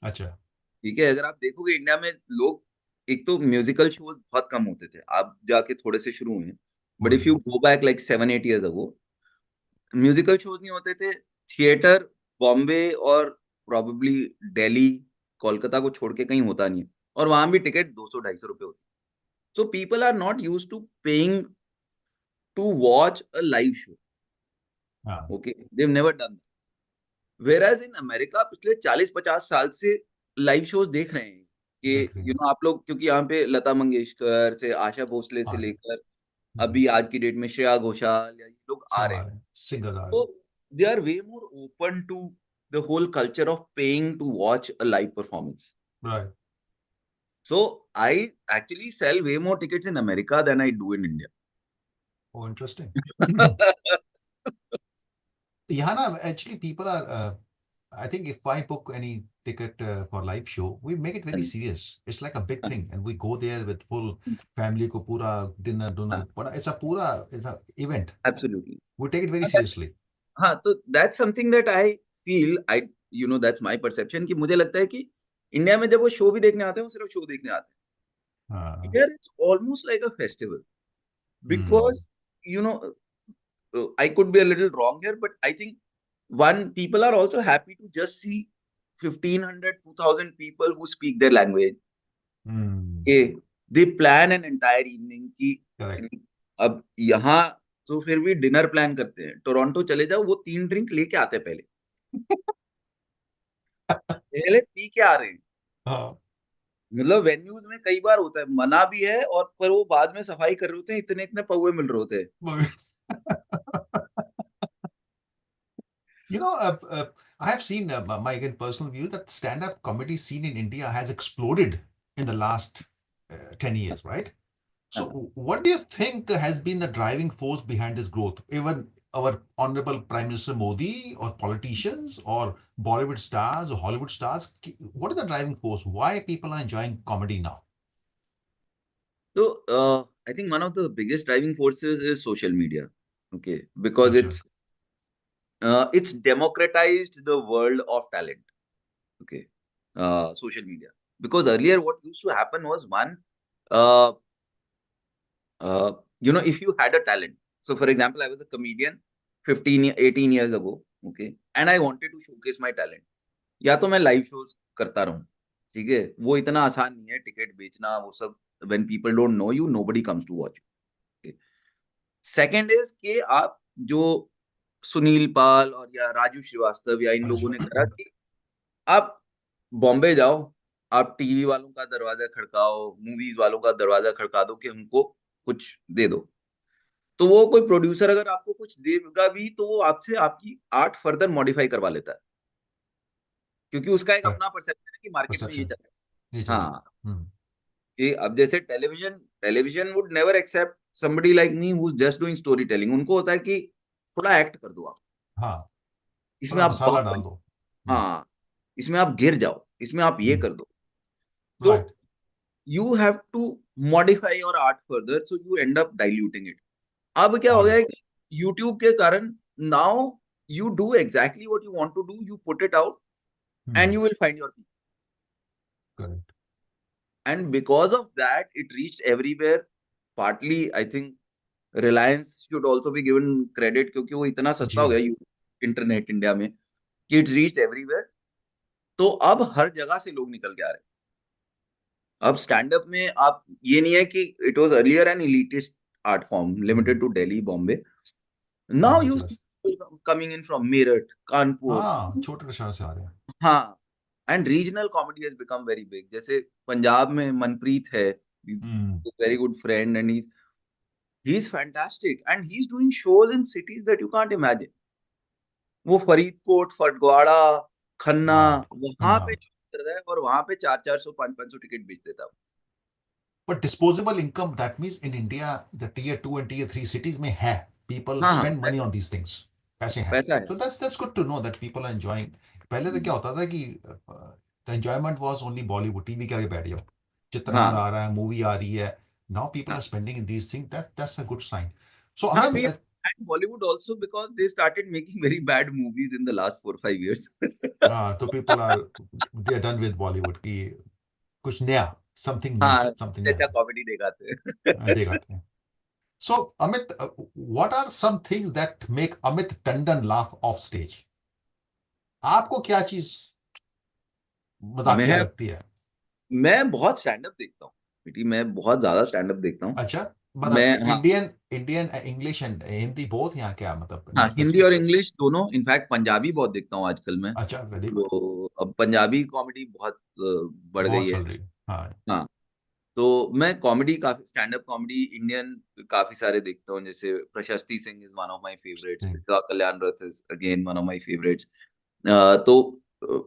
अच्छा। ठीक है, अगर आप देखोगे इंडिया में लोग, एक तो म्यूजिकल शोज बहुत कम होते थे, आप जाके थोड़े से शुरू हुए, but if you go back like 7-8 years ago, musical shows नहीं होते थे। थिएटर बॉम्बे और प्रोबेबली दिल्ली, कोलकाता को छोड़ के कहीं होता नहीं है, और वहां भी टिकट 200-250 रुपए होती। So people are not use to paying to watch a live show. हाँ, okay, they have never done. Whereas in America पिछले 40-50 साल से लाइव शोज देख रहे हैं देख कि रहे हैं। आप लोग, क्योंकि यहाँ पे लता मंगेशकर से आशा भोसले से हाँ, लेकर अभी आज की डेट में श्रेया घोषाल या ये लोग आ सब रहे आ हैं, रहे हैं, सिंगर आ रहे तो हैं। They are way more open to the whole culture of paying to watch a live performance. Right. So I actually sell way more tickets in America than I do in India. Oh, interesting. Yeah, no, actually, people are. I think if I book any ticket for live show, we make it very serious. It's like a big thing, and we go there with full family ko pura dinner, but it's a event. Absolutely. We take it very And that's, seriously. हाँ, तो that's something that I feel, that's my perception, कि मुझे लगता है कि India में जब वो शो भी देखने आते हैं, वो सिर्फ शो देखने आते हैं। Here it's almost like a festival, because I could be a little wrong here, but I think people are also happy to just see 1,500, 2,000 people who speak their language. Okay, they plan an entire evening कि Correct. अब यहाँ तो फिर भी dinner plan करते हैं, Toronto चले जाओ, वो 3 ड्रिंक लेके आते हैं पहले पहले पी के आ रहे हैं। हाँ, मतलब वेन्यूज में कई बार होता है, मना भी है, और पर वो बाद में सफाई कर रहे होते हैं, इतने इतने पौवे मिल रहे होते हैं। I have seen my again personal view that stand-up comedy scene in India has exploded in the last 10 years, right? So, what do you think has been the driving force behind this growth? Even our Honorable Prime Minister Modi, or politicians, or Bollywood stars, or Hollywood stars? What is the driving force? Why people are enjoying comedy now? So I think one of the biggest driving forces is social media. Okay, because Gotcha. it's democratized the world of talent. Okay, social media, because earlier what used to happen was, uh, if you had a talent. So for example, I was a comedian 18 years ago. Okay, and I wanted to showcase my talent. या तो मैं live shows करता रहूं, ठीक है, वो इतना आसान नहीं है, टिकट बेचना वो सब, when people don't know you, nobody comes to watch you. Second is कि आप जो सुनील पाल और या राजू श्रीवास्तव या इन लोगों ने करा कि आप बॉम्बे जाओ, आप टीवी वालों का दरवाजा खड़काओ, मूवीज वालों का दरवाजा खड़का दो कि हमको कुछ दे दो, तो वो कोई प्रोड्यूसर अगर आपको कुछ देगा भी, तो वो आपसे आपकी आर्ट फर्दर मॉडिफाई करवा लेता है, क्योंकि उसका एक अपना परसेप्शन है कि मार्केट में ये Perception. चल ये रहा है। चल हाँ, रहा है। कि अब जैसे television would never accept somebody like me who's just doing story telling। उनको होता है कि थोड़ा एक्ट कर दो, आप हाँ, इसमें थोड़ा आप मसाला डाल दो। हाँ, इसमें आप गिर जाओ, इसमें आप ये कर दो, तो Right. You have to modify your art further, so you end up diluting it. अब क्या हो Got गया है it. कि यूट्यूब के कारण now you do exactly what you want to do, you put it out and you will find your people, Correct. and because of that it reached everywhere। Partly I think Reliance should also be given credit, क्योंकि वो इतना सस्ता हो जी। गया internet India में कि it reached everywhere. तो अब हर जगह से लोग निकल के आ रहे हैं। अब स्टैंड अप में आप, ये नहीं है कि it was earlier an elitist art form limited to Delhi Bombay, now you Yes. Coming in from Meerut, Kanpur. हाँ, छोटे शहर से आ रहे हैं। हाँ, and regional comedy has become very big. जैसे पंजाब में मनप्रीत है, very good friend, and he's fantastic and he's doing shows in cities that you can't imagine। वो फरीदकोट, फटवाड़ा, खन्ना, हाँ, वहां खन्ना। पे show कर रहा है, और वहां पे 400-500 टिकट बेच देता है। But disposable income, that means in India, the tier 2 and tier 3 cities में है. People हाँ हाँ spend money on these things. पैसे हैं. पैसा है So that's good to know that people are enjoying. पहले तो क्या होता था कि the enjoyment was only Bollywood. TV के आगे बैठ जाओ. चित्रहार हाँ आ रहा है, मूवी आ रही है. Now people हाँ are spending in these things. That's a good sign. So हाँ Amit, we and Bollywood also because they started making very bad movies in the last 4 or 5 years. so people are they're done with Bollywood. कि कुछ नया, something new, हाँ something अच्छा नया comedy दिखाते हैं दिखाते हैं. So, Amit, what are some things that make Amit Tandon laugh off stage? आपको क्या चीज मजाकिया मैं लगती है? मैं बहुत स्टैंड अप देखता हूँ बेटी मैं बहुत ज्यादा स्टैंड अप देखता हूँ अच्छा, मैं मतलब हाँ Indian English and Hindi both, यहाँ क्या मतलब हाँ any हिंदी specific? और इंग्लिश दोनों इनफैक्ट पंजाबी बहुत देखता हूँ आजकल मैं अच्छा, वेरी गुड. तो अब पंजाबी कॉमेडी बहुत बढ़ गई बहुत है चल रही है. हाँ. हाँ तो मैं कॉमेडी काफी स्टैंड अप कॉमेडी इंडियन काफी सारे देखता हूँ जैसे प्रशस्ति Singh is one of my favourites ठीक. पिता कल्याण रथ is again one of my favourites तो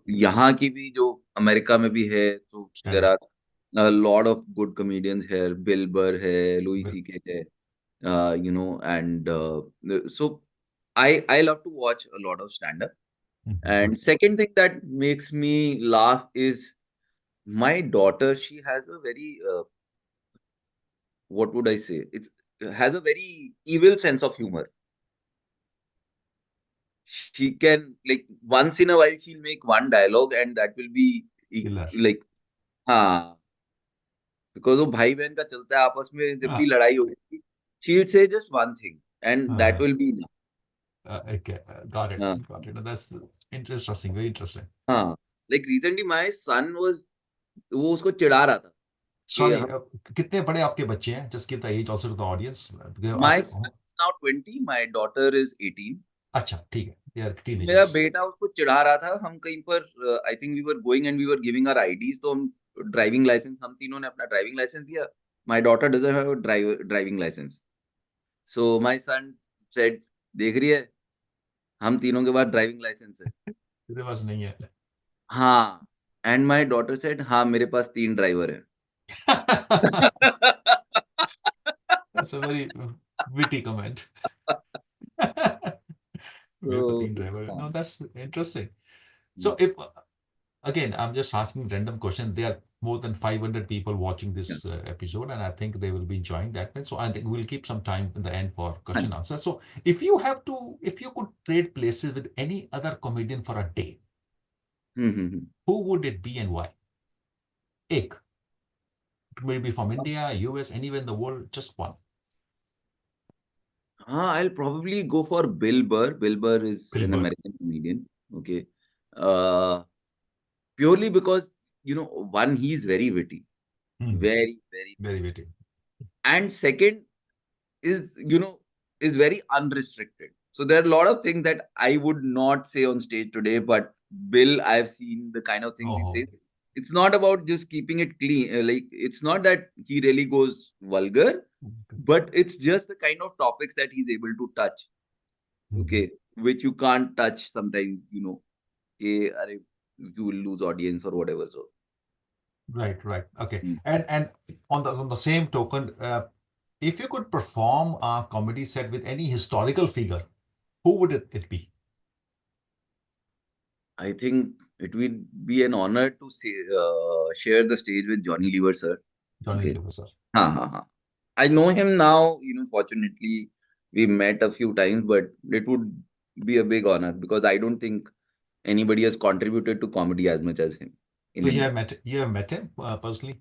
यहाँ की भी जो अमेरिका में भी है तो there Stand-up. Are lot of good comedians है बिल बर है लुई Well, सीके है and so I love to watch a lot of stand up and second thing that makes me laugh is my daughter she has a very what would I say it's has a very evil sense of humor she can like once in a while she'll make one dialogue and that will be killer. like हाँ because वो भाई बहन का चलता है आपस में जब भी हाँ, लड़ाई होगी she will say just one thing and that हाँ, will be enough okay, got it, हाँ got it. That's interesting, very interesting. हाँ like recently my son was वो उसको चिढ़ा रहा था कि Sorry, हम कितने बड़े आपके बच्चे हैं? Just give the age also to the audience. Because my son is now 20 my daughter is 18 अच्छा, ठीक है. They are तो मेरा teenagers. बेटा उसको चिढ़ा रहा था हम कहीं पर I think we were going and we were giving our IDs तो हम ड्राइविंग लाइसेंस हम तीनों ने अपना ड्राइविंग लाइसेंस दिया my daughter doesn't have driving licence so my son said देख रही है हम तीनों के पास ड्राइविंग लाइसेंस है तेरे पास नहीं है. हाँ एंड माय डॉटर सेड हाँ मेरे पास 3 ड्राइवर है That's a very witty comment. मेरे को so 3 ड्राइवर. हाँ No, that's interesting. So if again, I'm just asking random question. There are more than 500 people watching this episode, and I think they will be enjoying that. And so I think we'll keep some time in the end for question answer. So if you could trade places with any other comedian for a day, who would it be and why? Ek. It may be from India, US, anywhere in the world, just one. I'll probably go for Bill Burr. Bill Burr is Bill an Burr. American comedian. Okay. Purely because, one, he's very witty. Very, very. Very witty. And second is, is very unrestricted. So there are a lot of things that I would not say on stage today, but Bill, I've seen the kind of things he says. It's not about just keeping it clean. Like, it's not that he really goes vulgar, but it's just the kind of topics that he's able to touch. Okay. Which you can't touch sometimes, you will lose audience or whatever. So. Right. Okay. And on the same token, if you could perform a comedy set with any historical figure, who would it be? I think it would be an honor to share the stage with Johnny Lever, sir. Johnny Lever, sir. I know him now, fortunately, we met a few times, but it would be a big honor because I don't think anybody has contributed to comedy as much as him. So you have met him personally?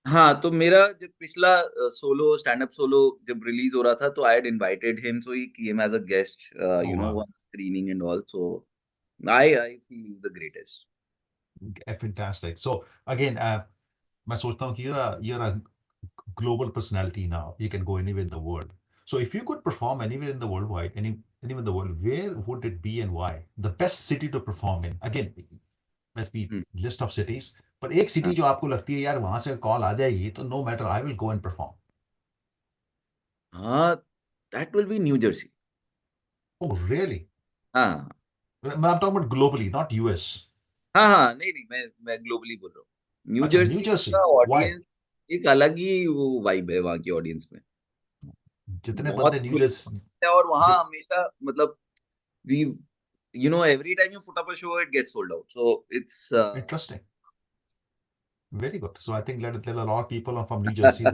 हाँ तो मेरा जब पिछला solo stand up solo जब release हो रहा था तो I had invited him so he came as a guest one screening and all so I feel he's the greatest. Fantastic. So again, मैं सोचता हूँ कि you're a global personality now. You can go anywhere in the world. So if you could perform anywhere in the world, anywhere in the world, where would it be and why? The best city to perform in. Again, let's be list of cities. But एक city जो आपको लगती है यार वहां से call आ जाएगी तो no matter I will go and perform. That will be New Jersey. Oh really? हाँ. I'm talking about globally, not US. हाँ नहीं मैं globally बोल रहा हूँ. New Jersey. New Jersey. का Why? audience एक अलग ही वो वाइब है वहाँ की ऑडियंस में, जितने बहुत बंदे न्यू खुले जर्सी हैं, और वहाँ हमेशा मतलब we every time you put up a show it gets sold out, so it's interesting. Very good. So I think that there are a lot of people are from New Jersey.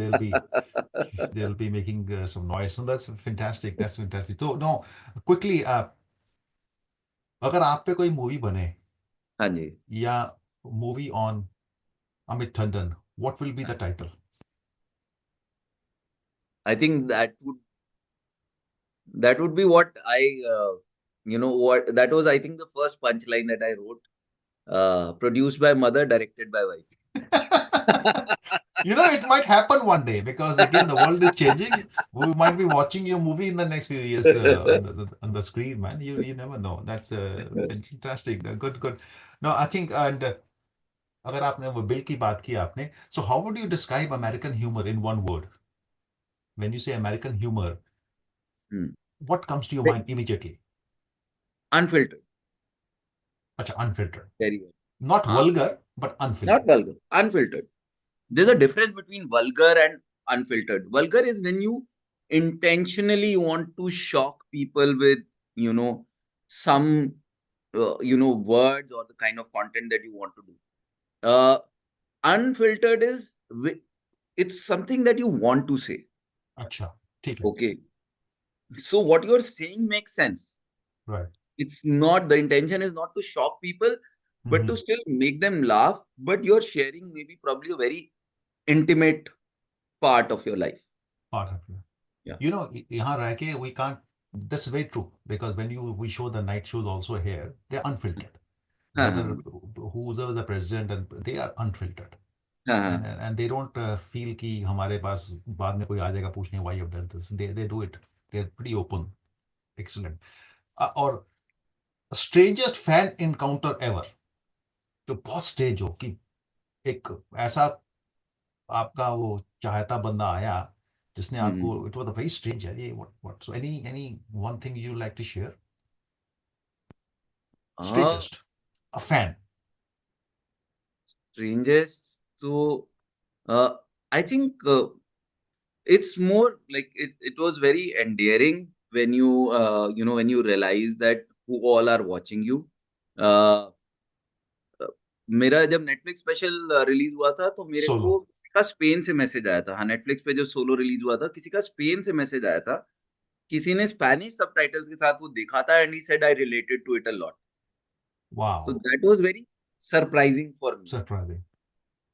They'll be making some noise. So that's fantastic. That's fantastic. So no, quickly, अगर आप पे कोई movie बने हाँ जी, या movie on Amit Tandon, what will be the title? I think that would be what I what that was, I think, the first punchline that I wrote. Produced by mother, directed by wife. You know, it might happen one day because again, the world is changing. We might be watching your movie in the next few years on the screen, man. You never know. That's fantastic. Good, good. No, I think, and अगर आपने वो bill की बात की आपने, so how would you describe American humor in one word? When you say American humor, Hmm. what comes to your mind immediately? Unfiltered. Acha, unfiltered. Very well. Not vulgar, but unfiltered. Not vulgar. Unfiltered. There's a difference between vulgar and unfiltered. Vulgar is when you intentionally want to shock people with, some, words or the kind of content that you want to do. Unfiltered is, it's something that you want to say. Acha, ठीक है. Okay. So what you're saying makes sense. Right. It's not, the intention is not to shock people, but to Mhm. still make them laugh. But you're sharing maybe probably a very intimate part of your life. Part of it. Yeah. You know, यहाँ रह के we can't. That's very true because when we show the night shows also here, they're unfiltered. Whether who's the president and they are unfiltered. And they don't feel कि हमारे पास बाद में कोई आ जाएगा पूछने why you've done this. They do it. They're pretty open. Excellent. और strangest fan encounter ever. जो बहुत स्टेज हो कि एक ऐसा आपका वो चाहता बंदा आया जिसने आपको it was a very strange यार ये what so any one thing you like to share? Strangest, a fan. Strangest, so I think it's more like it was very endearing when you when you realize that who all are watching you. uh, मेरा जब Netflix special release हुआ था तो मेरे Solo. को किसी का Spain से मैसेज आया था। हाँ, नेटफ्लिक्स पे जो सोलो रिलीज हुआ था किसी का स्पेन से मैसेज आया था, किसी ने स्पेनिश सबटाइटल्स के साथ वो देखा था and he said I related to it a lot. Wow. So that was very surprising for me. Surprising.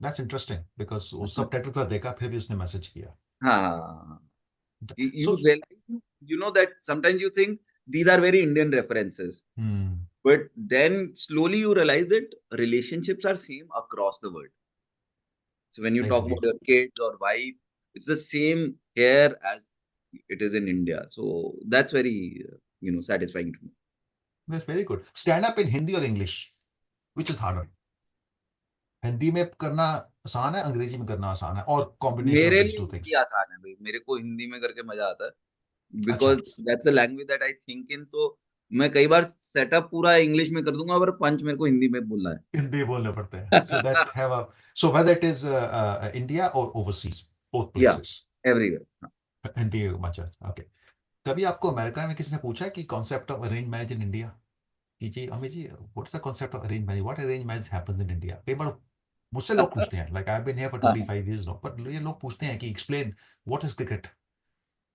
That's interesting because वो subtitle था देखा फिर भी उसने मैसेज किया. हाँ, you So realize, that sometimes you think these are very Indian references, but then slowly you realize that relationships are same across the world. So when you talk Agreed. about your kids or wife, it's the same here as it is in India. So that's very satisfying to me. That's very good. Stand up in Hindi or English? Which is harder? Hindi में करना आसान है, अंग्रेजी में करना आसान है, और कॉम्बिनेशन ऑफ मेरे दीस लिए टू हिंदी थिंग्स. आसान है भाई, मेरे को हिंदी में करके मजा आता है अच्छा. Because that's the language that I think in. तो मैं कई बार सेटअप पूरा इंग्लिश में कर दूंगा पर पंच मेरे को हिंदी में बोलना है। हिंदी बोलने पड़ते हैं. So that have a so whether it is India or overseas, both या places. Everywhere. Hindi much. Okay. कभी आपको अमेरिका में किसी ने पूछा कि concept of arrange marriage in India कि ji Amit ji what's the concept of arrange marriage, what arrange marriage happens in India? कई बार मुझसे लोग पूछते हैं, like I have been here for 25 years now, but ये लोग पूछते हैं कि एक्सप्लेन व्हाट इज क्रिकेट.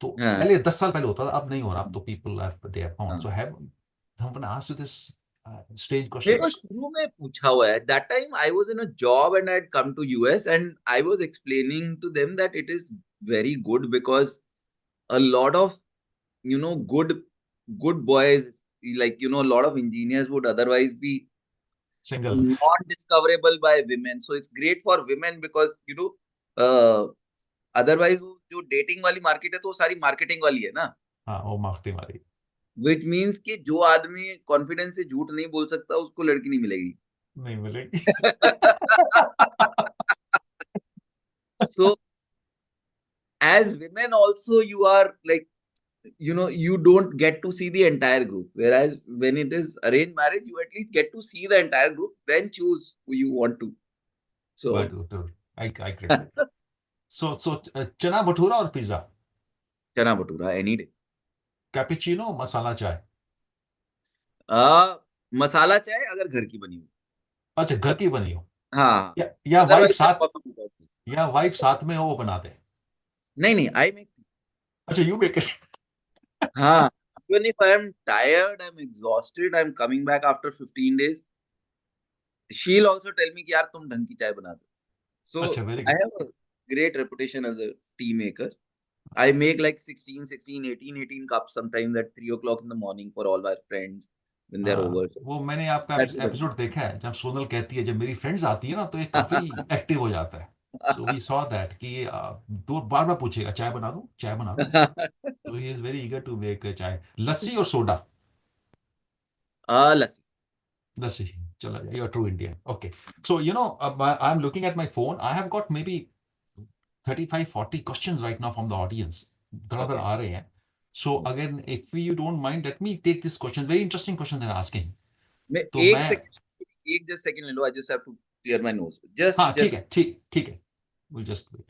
तो पहले 10 साल पहले होता था, अब नहीं हो रहा. अब तो people they have found. So have someone asked you this strange मेरे को questions? शुरू में पूछा हुआ है। That time I was in a job and I had come to US and I was explaining to them that it is very good because a lot of good boys, like a lot of engineers would otherwise be Single. not discoverable by women, so it's great for women because uh, otherwise वो जो dating वाली market है तो वो सारी marketing वाली है ना। हाँ, वो मार्केटिंग वाली. which means कि जो आदमी कॉन्फिडेंस से झूठ नहीं बोल सकता उसको लड़की नहीं मिलेगी। नहीं मिलेगी. So as women also you are like you don't get to see the entire group, whereas when it is arranged marriage you at least get to see the entire group, then choose who you want to. So But I agree. So chana bhatura or pizza? चना bhatura any day. Cappuccino, masala chai? मसाला चाय अगर घर की बनी हो। अच्छा, घर की बनी हो। हाँ, या वाइफ अदरवाइज साथ, कॉफी विदाउट टी। या वाइफ साथ में हो वो बना दे? नहीं आई मेक। अच्छा, you make it. हाँ, even if I am tired, I'm exhausted, I'm coming back after 15 days, she'll also tell me कि यार तुम ढंग की चाय बना दो। So अच्छा, very I good. have a great reputation as a tea maker. I make like 16, 18 cups sometimes at 3 o'clock in the morning for all my friends when they're over. वो मैंने आपका That's it. एपिसोड देखा है, जब सोनल कहती है जब मेरी फ्रेंड्स आती है ना तो ये काफी एक्टिव हो जाता है। सो वी सॉ दैट कि दो बार बार पूछेगा चाय बना दूं, चाय बना दूं। तो he is very eager to make chai. Lassi और सोडा? लस्सी। लस्सी, चलो, you are true Indian. Okay, so you know I am looking at my phone, I have got maybe 35-40 questions right now from the audience. धड़ाधड़ Okay. आ रहे हैं। So again if you don't mind, let me take this question, very interesting question they are asking. मैं तो एक मैं, second, एक just second ले लो। I just have to clear my nose. Just हाँ ठीक जस्ट है, ठीक है, will just wait.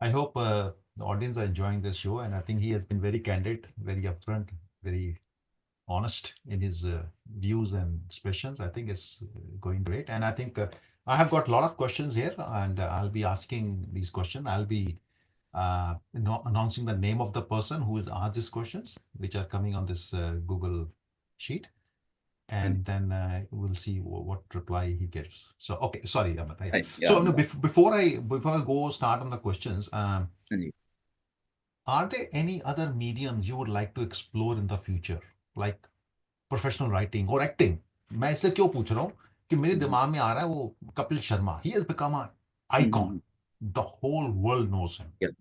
I hope the audience are enjoying this show, and I think he has been very candid, very upfront, very honest in his views and expressions. I think it's going great, and I think I have got a lot of questions here, and I'll be asking these questions. I'll be announcing the name of the person who has asked these questions, which are coming on this Google sheet, and then we'll see what reply he gives. So, okay, sorry, Amit. Yeah. yeah. So, no, before I go start on the questions, are there any other mediums you would like to explore in the future, like professional writing और acting? मैं इसलिए क्यों पूछ रहा हूँ कि मेरे दिमाग में आ रहा है वो Kapil Sharma, he has become a icon, the whole world knows him. Yeah.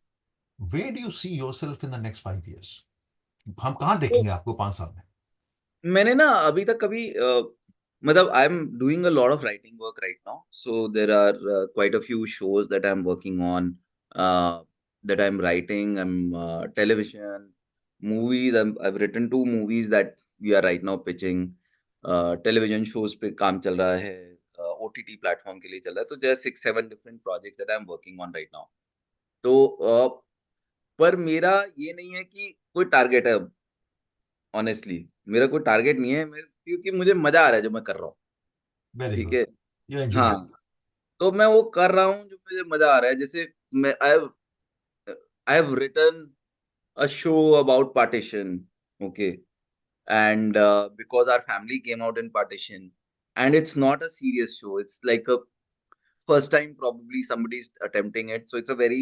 Where do you see yourself in the next 5 years? हम कहाँ तो देखेंगे आपको 5 साल में? मैंने ना अभी तक कभी मतलब I am doing a lot of writing work right now, so there are quite a few shows that I am working on, that I'm writing. I'm television, movies. I've written 2 movies that we are right now pitching. Television shows पे काम चल रहा है, OTT platform के लिए चल रहा है। तो there are 6-7 different projects that I'm working on right now. तो पर मेरा ये नहीं है कि कोई टारगेट है। ऑनेस्टली मेरा कोई टारगेट नहीं है, क्योंकि मुझे मजा आ रहा है जो मैं कर रहा हूँ। वेरी ठीक गुड, है। You enjoy. हाँ, तो मैं वो कर रहा हूँ जो मुझे मजा आ रहा है। जैसे मैं I have written a show about partition, okay, and because our family came out in partition, and it's not a serious show, it's like a first time probably somebody's attempting it, so it's a very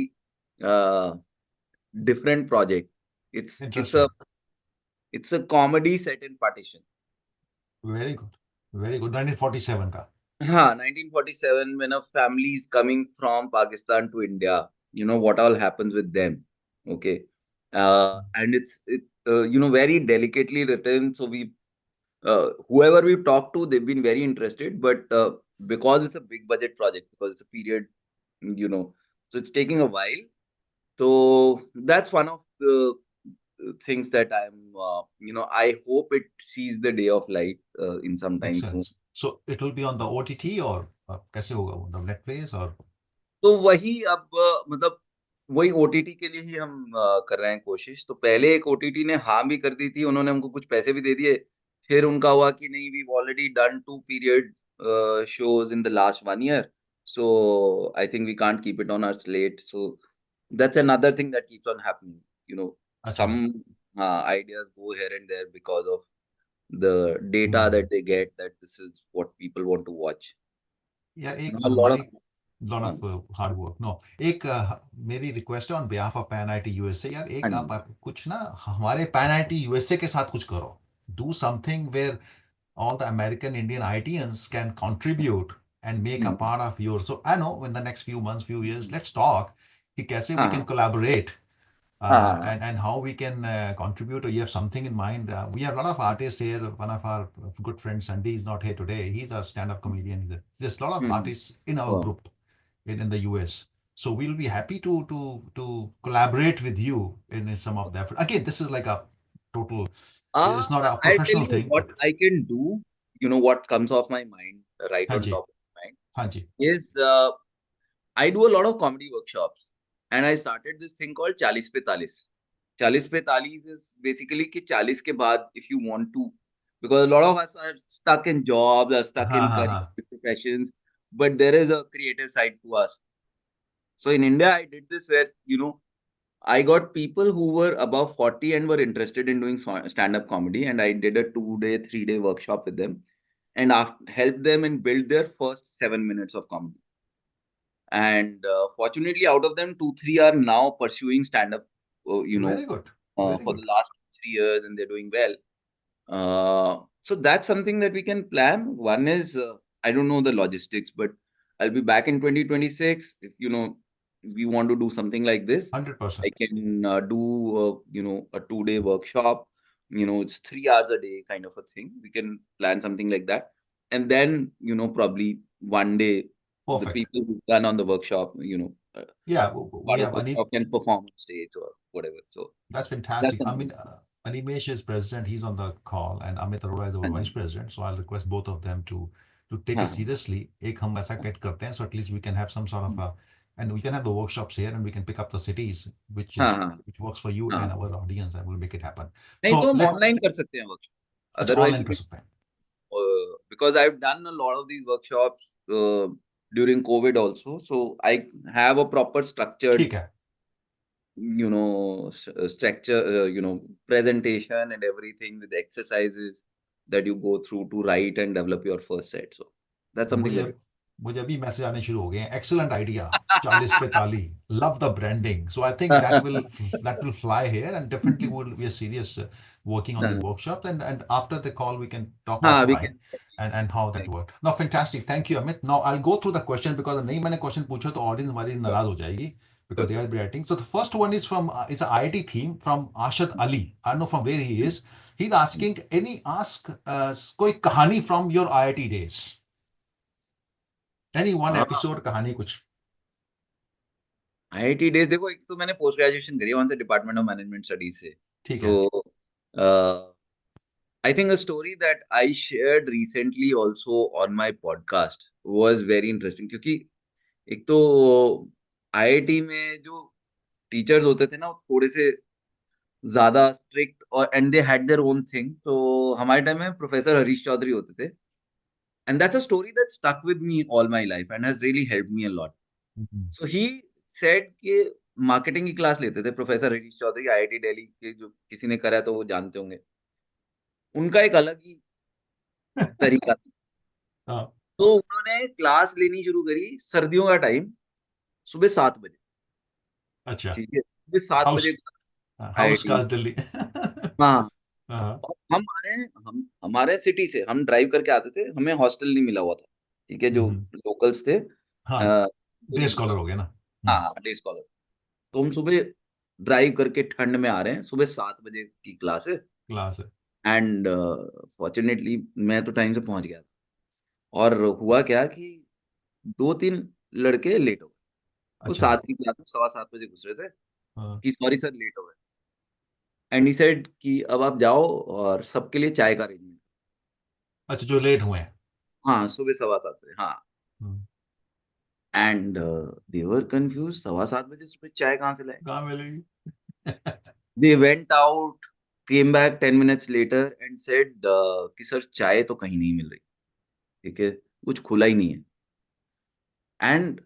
uh, different project. it's a interesting, it's a comedy set in partition. Very good, very good. 1947 का? हाँ, 1947, when a family is coming from Pakistan to India, you know what all happens with them. Okay. And it's very delicately written. So whoever we've talked to, they've been very interested. But because it's a big budget project, because it's a period, so it's taking a while. So that's one of the things that I hope it sees the day of light in some time Makes soon. sense. So it will be on the OTT or कैसे होगा वो, the Netflix or? तो वही अब मतलब वही OTT के लिए ही हम कर रहे हैं कोशिश। तो पहले एक ओटीटी ने हाँ भी कर दी थी, उन्होंने हमको कुछ पैसे भी दे दिए। फिर उनका हुआ कि नहीं, we already done 2 period shows in the last 1 year, so I think we can't keep it on our slate. So that's another thing that keeps on happening. अच्छा, Some ideas go here and there because of the data that they get, that this is what people want to watch. यार एक A lot of हमारी lot of hard work. No, एक मेरी request है on behalf of pan IT USA, यार एक आप कुछ ना हमारे पैन आईटी यूएसए के साथ कुछ करो, do something where all the American Indian ITians can contribute and make a part of yours. So I know in the next few months, few years, let's talk कि कैसे we can collaborate and how we can contribute. Or you have something in mind? We have a lot of artists here. One of our good friends, Sandy, is not here today. He's a stand-up comedian. There's a lot of artists in our group in the US. So we'll be happy to collaborate with you in some of the effort. Again, this is like a total. It's not a I'll tell professional you thing, what but I can do. You know what comes off my mind right on Hanji, top of my mind Hanji. is I do a lot of comedy workshops, and I started this thing called 40 पे 40. 40 पे 40 is basically कि 40 के बाद if you want to, because a lot of us are stuck in jobs, are stuck Ha in ha career ha. professions, but there is a creative side to us. So in India, I did this where, I got people who were above 40 and were interested in doing stand-up comedy, and I did a 2-day, 3-day workshop with them and helped them and build their first 7 minutes of comedy. And fortunately, out of them, 2-3 are now pursuing stand-up, Very good. Very for good. the last 3 years, and they're doing well. So that's something that we can plan. One is, I don't know the logistics, but I'll be back in 2026. If, we want to do something like this, 100%. I can do, a 2-day workshop. It's 3 hours a day kind of a thing. We can plan something like that. And then, probably one day, the Perfect. people who've done on the workshop, Yeah, part we of have the workshop can perform on stage or whatever. So that's that's fantastic. I something. mean, Animesh is president. He's on the call, and Amit Arora is our हाँ, vice president. So I'll request both of them to take it हाँ, seriously. एक हम ऐसा हाँ, cut करते हैं, so at least we can have some sort of a, and we can have the workshops here, and we can pick up the cities which हाँ, हाँ, which works for you हाँ. and our audience, and we'll make it happen. नहीं So तो हम let online कर सकते हैं workshop अच्छा अदरवाइज ऑनलाइन कर सकते हैं. because I've done a lot of these workshops during COVID also, so I have a proper structured ठीक है. structure, presentation and everything with exercises that you go through to write and develop your first set. So that's something मुझे that मुझे अभी message आने शुरू हो गए हैं. Excellent idea. 40 पे ताली. Love the branding. So I think that will fly here, and definitely we are serious working on the workshop, and after the call we can talk हाँ we offline can and how that worked. Now fantastic. Thank you, Amit. Now I'll go through the question because नहीं मैंने question पूछा तो audience हमारी नाराज हो जाएगी because they are writing. So the first one is from it's an IIT theme from Ashad Ali. I don't know from where he is. He's asking कोई कहानी from your IIT days. Any one episode कहानी कुछ. IIT days देखो, एक तो मैंने post graduation करी वहां से डिपार्टमेंट ऑफ मैनेजमेंट स्टडीज से. ठीक So है. I think a story that I shared recently also on my podcast was very interesting क्योंकि एक तो IIT में जो टीचर्स होते थे ना वो थोड़े से ज्यादा स्ट्रिक्ट और and they had their own thing. तो हमारे टाइम में प्रोफेसर हरीश चौधरी होते थे, and that's a story that stuck with me all my life and has really helped me a lot. So he said कि मार्केटिंग की class लेते थे professor Harish Chaudhary, IIT Delhi के, जो किसी ने करा है तो वो जानते होंगे. उनका एक अलग ही तरीका था. हाँ. तो उन्होंने क्लास लेनी शुरू करी सर्दियों का टाइम, सुबह 7 बजे. अच्छा. ठीक है, सुबह 7 हाउस बजे हाउस IIT. का दिल्ली. हाँ, हाँ. और हमारे सिटी से हम ड्राइव करके आते थे, हमें हॉस्टल नहीं मिला हुआ था. ठीक है, जो लोकल्स थे, हाँ. डे स्कॉलर हो गया ना. हाँ डे स्कॉलर. तो हम सुबह ड्राइव करके ठंड में आ रहे हैं, सुबह 7 बजे की क्लास है. क्लास है. एंड फॉर्चुनेटली मैं तो टाइम से पहुंच गया था. और हुआ क्या कि 2-3 लड़के लेट हो गए. वो अच्छा. 7 की क्लास में 7:15 बजे घुस रहे थे हाँ. कि सॉरी सर लेट हो गए. एंड ही सेड कि अब आप जाओ और सबके लिए चाय का अरेंजमेंट. अच्छा, जो लेट हुए हैं. हाँ, सुबह 7:15 बजे. हाँ. एंड दे वर कंफ्यूज, 7:15 बजे सुबह चाय कहाँ से लाए. कहाँ मिलेगी. They went out, came back 10 minutes later and said कि सर चाय तो कहीं नहीं मिल रही. ठीक है, कुछ खुला ही नहीं है. एंड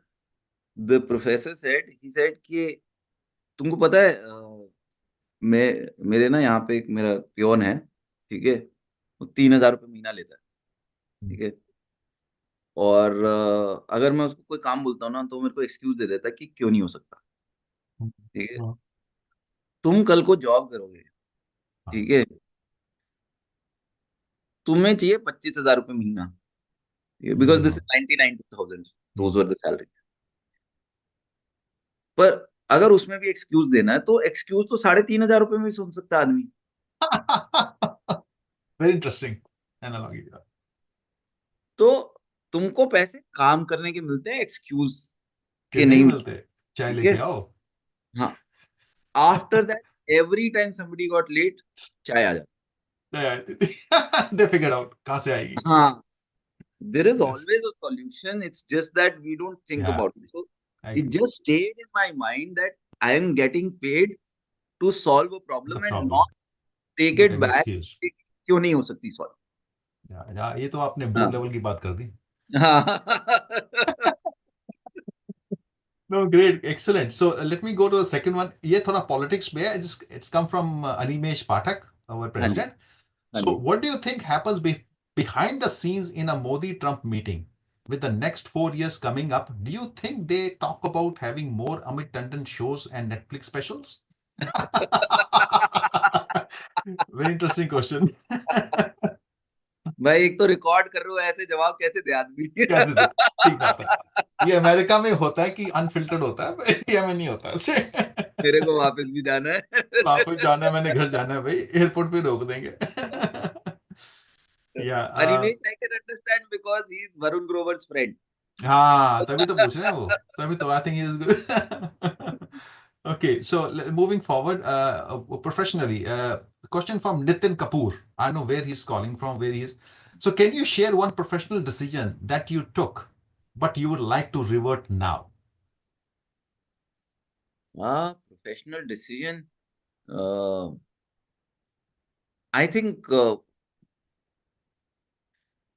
द प्रोफेसर सेड कि तुमको पता है मेरे ना यहाँ पे एक मेरा पियोन है. ठीक है, वो 3,000 रुपये महीना लेता है. ठीक है, और अगर मैं उसको कोई काम बोलता हूँ ना तो मेरे को एक्सक्यूज दे देता है कि क्यों नहीं हो सकता. ठीक है, तुम कल को जॉब करोगे. ठीक है, तुम्हें चाहिए 25,000 रुपये महीना, because this is 99,000, those were the salary. पर अगर उसमें भी एक्सक्यूज देना है तो एक्सक्यूज तो 3,500 रुपये में भी सुन सकता है आदमी. Very interesting analogy. तो तुमको पैसे काम करने के मिलते हैं, एक्सक्यूज के नहीं नहीं मिलते. चाय ठीक लेके है? आओ. हाँ. After that, every time somebody got late, चाय आ जाती. चाय आती थी. They figured out कहाँ से आएगी. हाँ. There is Yes. always a solution. It's just that we don't think Yeah, about it. So I it agree. just stayed in my mind that I am getting paid to solve a The problem and problem. not take Not it an back. excuse. क्यों नहीं हो सकती solve? Yeah, ये तो आपने हाँ. Board level की बात कर दी. हाँ. No, great, excellent. So let me go to the second one. ये थोड़ा politics में है. It's come from Animesh Pathak, our हाँ जी. president. हाँ So ji. what do you think happens behind the scenes in a Modi-Trump meeting with the next 4 years coming up? Do you think they talk about having more Amit Tandon shows and Netflix specials? Very interesting question. भाई एक तो record कर रहे हो, ऐसे जवाब कैसे दे आदमी? कैसे दे? ठीक बात है. ये अमेरिका में होता है कि अनफिल्टर्ड होता है, इंडिया में नहीं होता है. मेरे को वापस भी जाना है. वापस जाना है, मैंने घर जाना है भाई, एयरपोर्ट पे रोक देंगे. या Animesh, I can understand because he is Varun Grover's friend. हाँ, तभी तो पूछ रहे हैं वो, तभी तो I think he is good. Okay, so moving forward, professionally, question from Nitin Kapoor. I know where he's calling from, where he is. So, can you share one professional decision that you took, but you would like to revert now? Professional decision. I think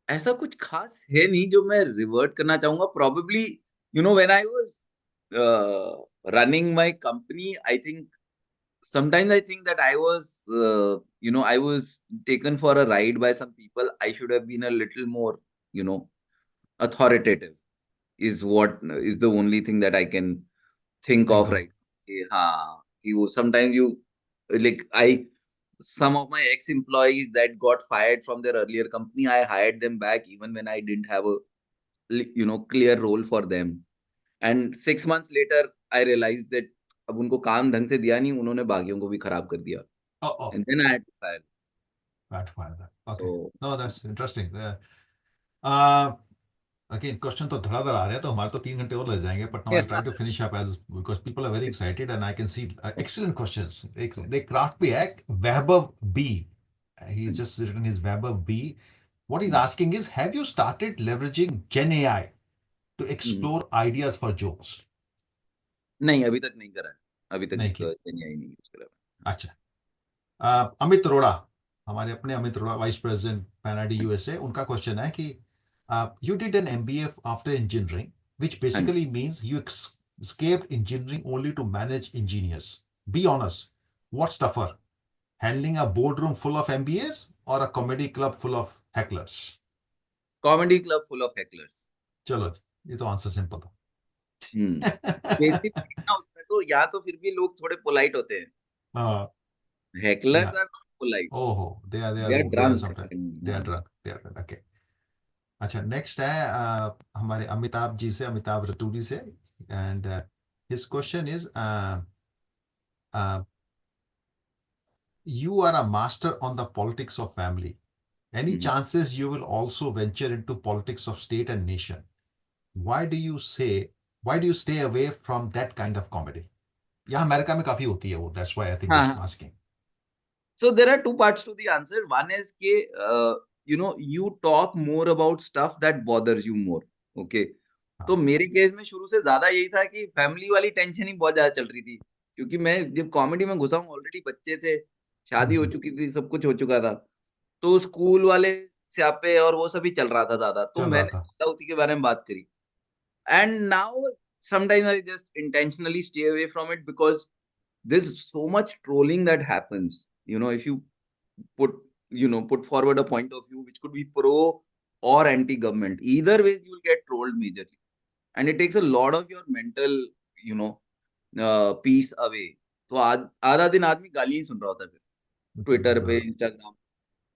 ऐसा कुछ खास है नहीं जो मैं revert करना चाहूंगा. Probably, when I was running my company, sometimes I think that I was taken for a ride by some people. I should have been a little more, authoritative. Is the only thing that I can think of right. हाँ, कि वो sometimes some of my ex-employees that got fired from their earlier company, I hired them back even when I didn't have a clear role for them. And 6 months later, I realized that अब उनको काम ढंग से दिया नहीं, उन्होंने बाकियों को भी खराब कर दिया. Oh, And then I had to fire. that's fine. Okay. So No, that's interesting. Uh, Again, question तो धड़ाधड़ आ रहे हैं, तो हमारे तो 3 घंटे और लग जाएंगे. But now I'll try to finish up because people are very excited and I can see excellent questions. They craft me act Webber B. He's just written his Webber B. What he's asking is, have you started leveraging Gen AI to explore ideas for jokes? नहीं, अभी तक नहीं करा है. अभी तक नहीं किया. AI नहीं यूज करा. अच्छा. अमित अरोड़ा, हमारे अपने अमित अरोड़ा, वाइस प्रेसिडेंट पैनाडी यूएसए, उनका क्वेश्चन है कि you did an MBA after engineering, which basically means you escaped engineering only to manage engineers. Be honest, what's tougher, handling a boardroom full of MBAs or a comedy club full of hecklers? Comedy club full of hecklers. चलो, ये तो answer simple था. Basic ना, उसमें तो या तो फिर भी लोग थोड़े पोलाइट होते हैं. हाँ. Hecklers are not polite. Oh, they are They are drunk. They are drunk. Okay. अच्छा, नेक्स्ट है हमारे अमिताभ जी से, अमिताभ रतूरी से. And his question is, you are a master on the politics of family. Any chances you will also venture into politics of state and nation? Why do you stay away from that kind of comedy? यहाँ America में काफी होती है वो. That's why I think he's asking. So there are two parts to the answer. One is कि you talk more about stuff that bothers you more. Okay. तो मेरे case में शुरू से ज्यादा यही था कि फैमिली वाली टेंशन ही बहुत ज्यादा चल रही थी, क्योंकि मैं जब कॉमेडी में घुसा हूँ, ऑलरेडी बच्चे थे, शादी हो चुकी थी, सब कुछ हो चुका था, तो स्कूल वाले स्यापे और वो सभी चल रहा था ज्यादा, तो मैंने उसी के बारे में बात करी. And now sometimes I just intentionally stay away from it because there's so much trolling that happens. If you put forward a point of view which could be pro or anti-government, either way you will get trolled majorly, and it takes a lot of your mental peace away. तो आधा दिन आदमी गाली ही सुन रहा होता है, फिर Twitter पे, इंस्टाग्राम,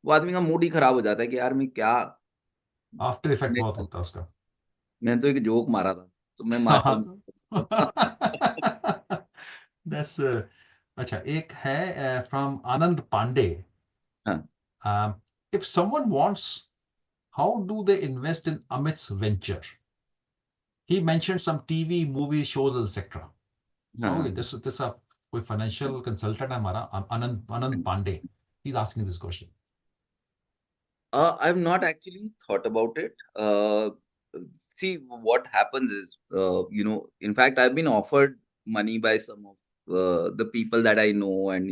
वो आदमी का मूड ही खराब हो जाता है कि यार मैं क्या. आफ्टर इफेक्ट बहुत होता है उसका. मैंने तो एक जोक मारा था, तो मैं मारता हूँ. That's अच्छा, एक है from Anand Pandey. If someone wants, how do they invest in Amit's venture? He mentioned some TV, movie shows, etc. Oh, हाँ. this a कोई financial consultant है हमारा Anand Pandey. He's asking this question. I've not actually thought about it. See, what happens is, in fact, I've been offered money by some of the people that I know, and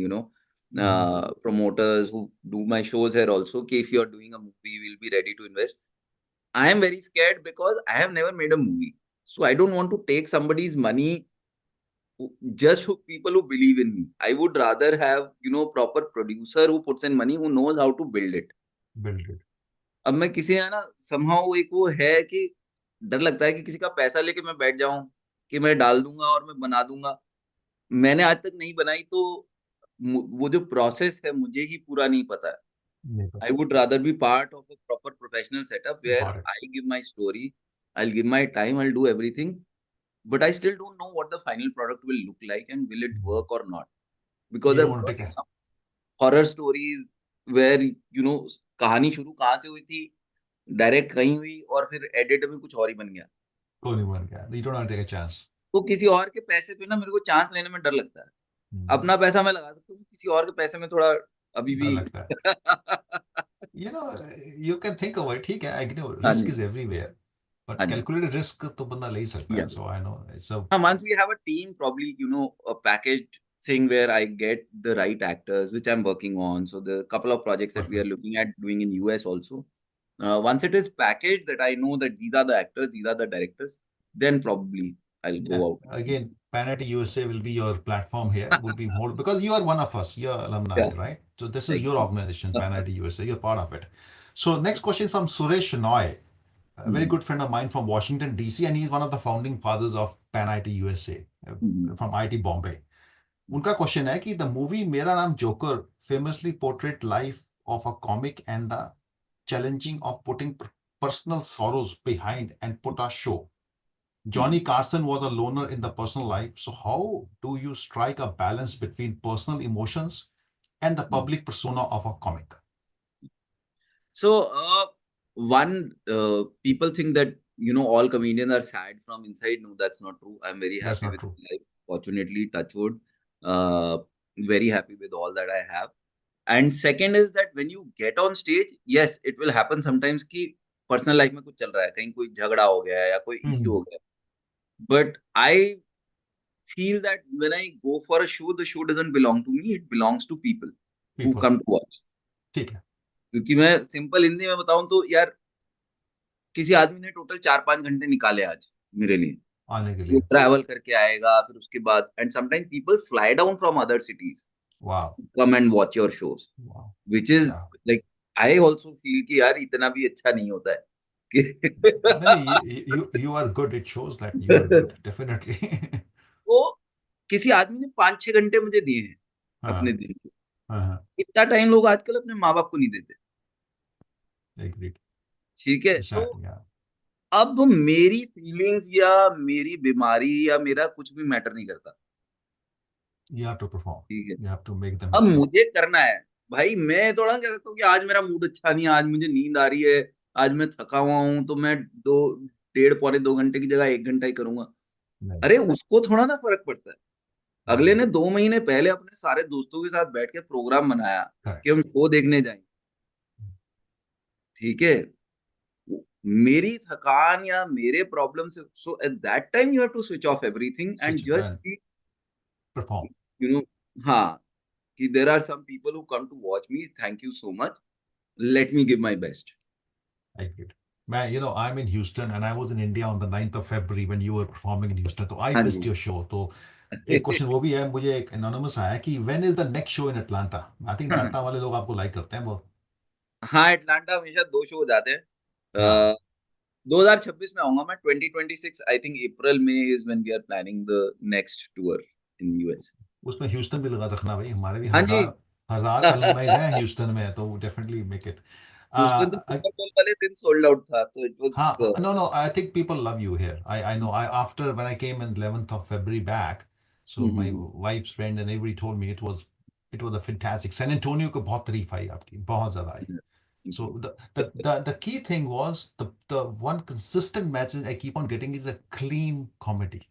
promoters who do my shows here also. Okay, if you're doing a movie, we'll be ready to invest. I am very scared because I have never made a movie, so I don't want to take somebody's money just who people who believe in me. I would rather have proper producer who puts in money, who knows how to build it. Build it. अब मैं किसी है ना somehow एक वो है कि डर लगता है कि किसी का पैसा लेके मैं बैठ जाऊं कि मैं डाल दूंगा और मैं बना दूंगा. मैंने आज तक नहीं बनाई, तो वो जो प्रोसेस है मुझे ही पूरा नहीं पता है. नहीं पता. I would rather be part of a proper professional setup where Got it. I give my story, I'll give my time, I'll do everything, but I still don't know what the final product will look like and will it work or not. Because You I've don't want to heard take a enough horror stories where कहानी शुरू कहाँ से हुई थी, direct कहीं हुई और फिर एडिट में कुछ और ही बन गया. कोई नहीं बन गया. You don't want to take a chance. तो किसी और के पैसे पे ना मेरे को चांस लेने में डर लगता है. अपना पैसा मैं लगा सकता हूँ, किसी और के पैसे में थोड़ा अभी डर भी लगता है. You know, you can think of it. ठीक है, I know हाँ risk ji, is everywhere, but हाँ जी. calculated risk तो बंदा ले ही सकता है. Yeah. So I know. So Once we have a team, probably, a packaged thing where I get the right actors, which I'm working on. So the couple of projects that we are perfect. looking at doing in US also. Once it is packaged, that I know that these are the actors, these are the directors, then probably I'll Yeah. go out. Again, Panati USA will be your platform here. Will be more because you are one of us. You're alumni, Yeah. right? So this is your Exactly. organization, Panati USA. You're part of it. So next question from Suresh Noy, a very good friend of mine from Washington DC, and he's one of the founding fathers of Pan IT USA from IT Bombay. उनका question है कि the movie मेरा नाम joker famously portrayed life of a comic and the challenging of putting personal sorrows behind and put a show. Johnny Carson was a loner in the personal life. So how do you strike a balance between personal emotions and the public persona of a comic? So, people think that, all comedians are sad from inside. No, that's not true. I'm very That's happy not with true. my life. Fortunately, touch wood, very happy with all that I have. And second is that when you get on stage, yes, it will happen sometimes कि personal life में कुछ चल रहा है, कहीं कोई झगड़ा हो गया है या कोई issue हो गया. But I feel that when I go for a show, the show doesn't belong to me. It belongs to people who People. come to watch. ठीक है. क्योंकि मैं सिंपल हिंदी में बताऊं तो यार, किसी आदमी ने टोटल 4-5 घंटे निकाले आज मेरे लिए. आने के वो लिए. ट्रैवल करके आएगा, फिर उसके बाद and sometime people fly down from other cities Wow. Come and watch your shows, Wow. Which is Yeah. Like I also feel कि यार इतना भी अच्छा नहीं होता है No, you are good. It shows that you are good. Definitely. तो किसी आदमी ने 5-6 घंटे मुझे दिए हैं अपने दिन के. इतना टाइम लोग आजकल अपने माँ बाप को नहीं देते. Agreed. ठीक है, तो Exactly. Yeah. अब मेरी फीलिंग्स या मेरी बीमारी या मेरा कुछ भी मैटर नहीं करता. You have to perform. ठीक है, You have to make them अब happy. मुझे करना है भाई. मैं थोड़ा कह सकता हूँ कि आज मेरा मूड अच्छा नहीं है, आज मुझे नींद आ रही है, आज मैं थका हुआ हूँ, तो मैं 1.5 पौने 2 घंटे की जगह 1 घंटा ही करूंगा. नहीं. अरे उसको थोड़ा ना फर्क पड़ता है. अगले नहीं. ने 2 महीने पहले अपने सारे दोस्तों के साथ बैठ के प्रोग्राम बनाया Correct. कि हम शो देखने जाएं. ठीक है, मेरी थकान या मेरे प्रॉब्लम से, so at that time you have to switch off everything and Switch just and perform. हाँ, कि there are some people who come to watch me, thank you so much, let me give my best. Agreed. Man, I'm in Houston and I was in India on the 9th of February when you were performing in Houston. So I हाँ missed ji. your show. तो एक question वो भी है, मुझे एक anonymous आया कि when is the next show in Atlanta? I think Atlanta वाले लोग आपको लाइक करते हैं बहुत. हाँ, एटलांटा हमेशा 2 शो हो जाते हैं. हाँ. 2026 में आऊंगा मैं. 2026 आई थिंक अप्रैल में is when we are planning the next tour in US. उसमें ह्यूस्टन भी लगा रखना भाई, हमारे भी हाँ जी. हजार अलुमनाइज हैं ह्यूस्टन में, तो डेफिनेटली मेक इट. ह्यूस्टन तो सुपर बोल वाले दिन सोल्ड आउट था, तो it was. No, I think people love you here. I know. After when I came in 11th of February back, so my wife's friend and everybody told me it was a fantastic. San Antonio को बहुत तारीफ आई आपकी, बहुत ज्यादा आई. So the key thing was the one consistent message I keep on getting is a clean comedy.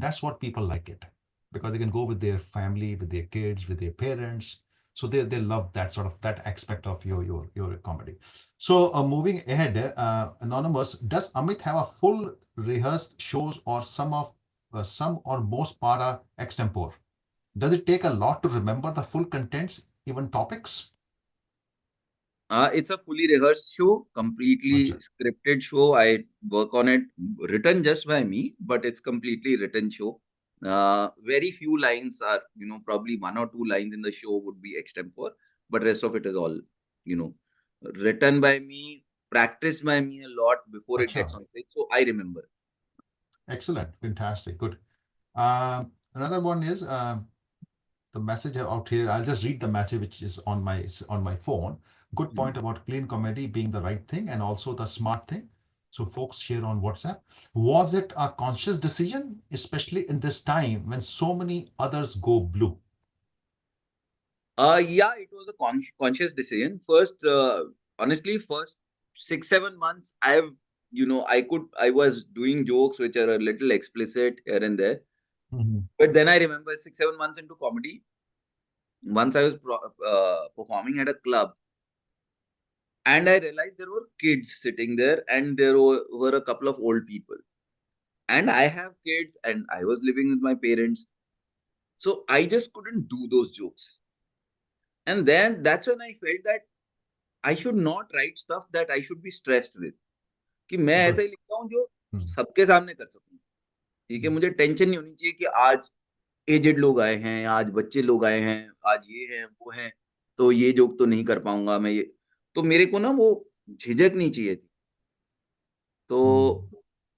That's what people like it. because they can go with their family, with their kids, with their parents. So they love that sort of that aspect of your comedy. So moving ahead, Anonymous, does Amit have a full rehearsed shows or some or most part are extempore? Does it take a lot to remember the full contents, even topics? It's a fully rehearsed show, completely Acha. scripted show. I work on it, written just by me, but it's completely written show. Very few lines are, probably one or two lines in the show would be extempore, but rest of it is all, you know, written by me, practiced by me a lot before it gets Acha. on stage. So I remember. Excellent, fantastic, good. Another one is the message out here. I'll just read the message which is on my phone. Good point about clean comedy being the right thing and also the smart thing. So folks share on WhatsApp. Was it a conscious decision, especially in this time when so many others go blue? Yeah, it was a conscious decision. First, honestly, first 6-7 months, I was doing jokes which are a little explicit here and there. But then I remember 6-7 months into comedy, once I was performing at a club, and I realized there were kids sitting there, and there were a couple of old people. And I have kids, and I was living with my parents, so I just couldn't do those jokes. And then that's when I felt that I should not write stuff that I should be stressed with. कि मैं Good. ऐसा ही लिखता हूँ जो सबके सामने कर सकूं. ठीक है, मुझे टेंशन नहीं होनी चाहिए कि आज एजेड लोग आए हैं, आज बच्चे लोग आए हैं, आज ये हैं वो हैं, तो ये जोक तो नहीं कर पाऊंगा मैं. ये तो मेरे को ना वो झिझक नहीं चाहिए थी. तो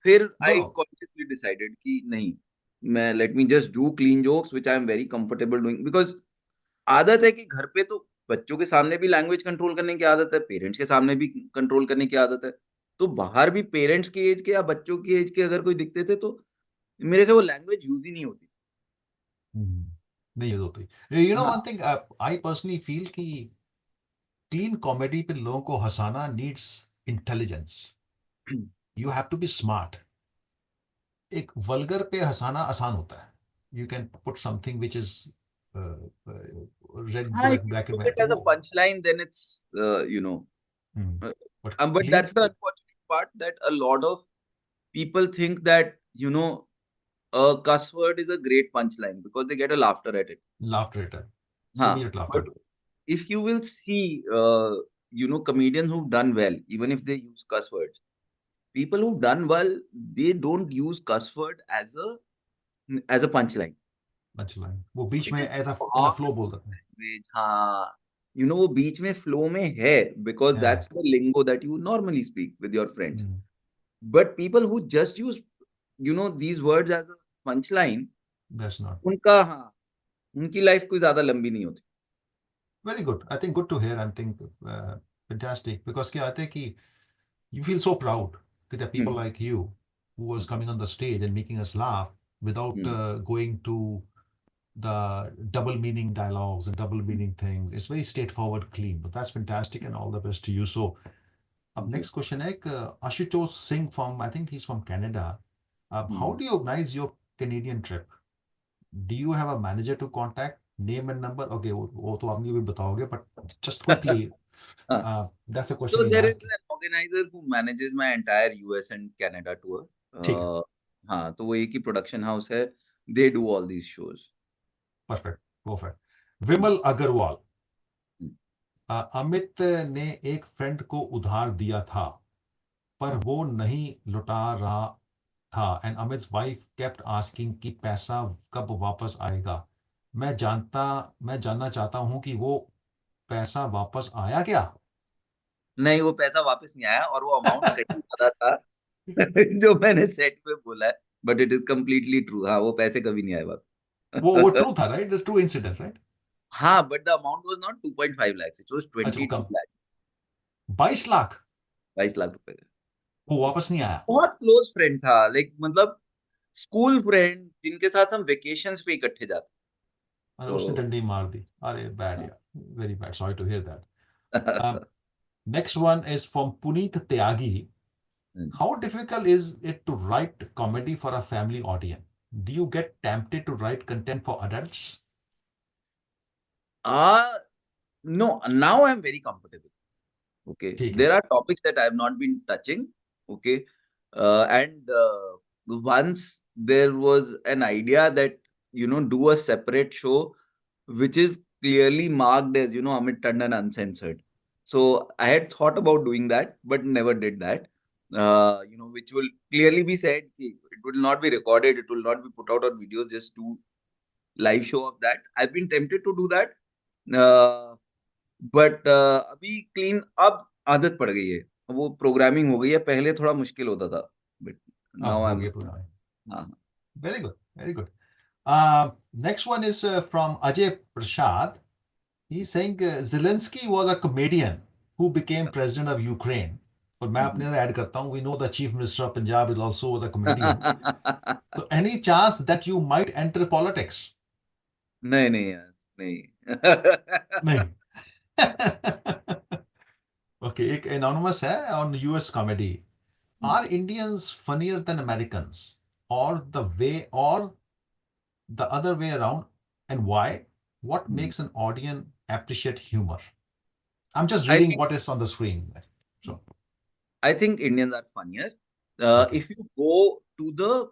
फिर आई No. कॉन्शियसली डिसाइडेड कि नहीं, मैं let me just do clean jokes which I am very comfortable doing. Because आदत है कि घर पे तो बच्चों के सामने भी लैंग्वेज कंट्रोल करने की आदत है, पेरेंट्स के सामने भी कंट्रोल करने की आदत है. तो बाहर भी पेरेंट्स की एज के या बच्चों की एज के अगर कोई दिखते थे तो मेरे से वो लैंग्वेज यूज ही नहीं होती. नहीं यूज होती. You know हाँ. one thing, I personally feel कि clean comedy पे लोगों को हंसाना needs intelligence. You have to be smart. एक वल्गर पे हंसाना आसान होता है. You can put something which is red, हाँ, if black, you black and look white. at as a punchline, then it's But but clean, that's the unfortunate part, that a lot of people think that a cuss word is a great punchline because they get a laughter at it. laughter at it. हाँ, Immediate laughter. but if you will see, comedians who've done well, even if they use cuss words, people who've done well, they don't use cuss word as a punchline. Punchline. वो बीच में It is ऐसा part flow of बोल the देते हैं. language. हाँ, वो बीच में flow में है because Yeah. that's the lingo that you normally speak with your friends. Hmm. But people who just use, these words as a punchline, That's not. उनकी life कोई ज्यादा लंबी नहीं होती. Very good. I think good to hear. I think fantastic. Because क्या आते हैं कि you feel so proud that there are people like you who was coming on the stage and making us laugh without going to the double meaning dialogues and double meaning things. It's very straightforward, clean. But that's fantastic, and all the best to you. So, up next question है Ashutosh Singh from, I think he's from Canada. How do you organize your Canadian trip? Do you have a manager to contact? Name and number? Okay, वो तो आपने भी बताओगे, but just quickly, that's a question So he's there is asking. an organizer who manages my entire US and Canada tour. ठीक है. हाँ, तो वो एक ही प्रोडक्शन हाउस है. They do all these shows. Perfect. Perfect. विमल अग्रवाल. अमित ने एक फ्रेंड को उधार दिया था, पर वो नहीं लौटा रहा था, and Amit's wife kept asking कि पैसा कब वापस आएगा. मैं जानना चाहता हूं कि वो पैसा वापस आया क्या? नहीं, वो पैसा वापस नहीं आया और वो अमाउंट कहीं ज्यादा था जो मैंने सेट में बोला है. But it is completely true. हाँ, वो पैसे कभी नहीं आए वापस. वो ट्रू था, right? The true incident, right? हाँ, but the amount was not 2.5 lakhs. It was 22 lakh. 22 lakh 22 lakh रुपए. वो वापस नहीं आया. बहुत क्लोज फ्रेंड था, लाइक मतलब स्कूल फ्रेंड जिनके साथ हम वेकेशंस पे इकट्ठे जाते. उसने डंडी मार दी. अरे बैड यार, very bad. Sorry to hear that. Next one is from Puneet Tyagi. How difficult is it to write comedy for a family audience? do you get tempted to write content for adults? No, now I'm very comfortable. Okay. ठीक है. There are topics that I have not been touching. Okay. And once there was an idea that, do a separate show, which is clearly marked as, Amit Tandon Uncensored. So I had thought about doing that, but never did that. Which will clearly be said, it will not be recorded, it will not be put out on videos, just do live show of that. I've been tempted to do that. But अभी clean अब आदत पड़ गई है, वो programming हो गई है, पहले थोड़ा मुश्किल होता था, बट नाउ आई एम हाँ. Very good, very good. Next one is from Ajay Prasad. He's saying Zelensky was a comedian who became president of Ukraine. और मैं अपने से ऐड करता हूँ, we know the chief minister of Punjab is also the comedian. So any chance that you might enter politics? नहीं यार, नहीं. Okay, एक anonymous है on US comedy. Are Indians funnier than Americans, or the other way around, and why? What makes an audience appreciate humor? I'm just reading what is on the screen. So I think Indians are funnier. Okay. If you go to the,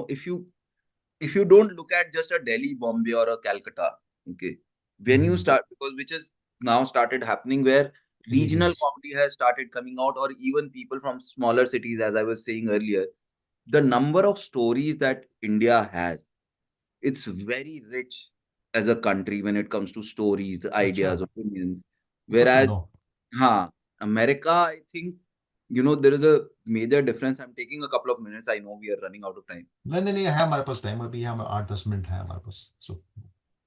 if you don't look at just a Delhi, Bombay, or a Calcutta, okay, when you start, because which is now started happening, where regional comedy has started coming out, or even people from smaller cities, as I was saying earlier, the number of stories that India has, it's very rich as a country when it comes to stories, ideas, opinions. Whereas, America, I think, there is a major difference. I'm taking a couple of minutes. I know we are running out of time. नहीं है हमारे पास time, अभी हम 8-10 minute है हमारे पास. So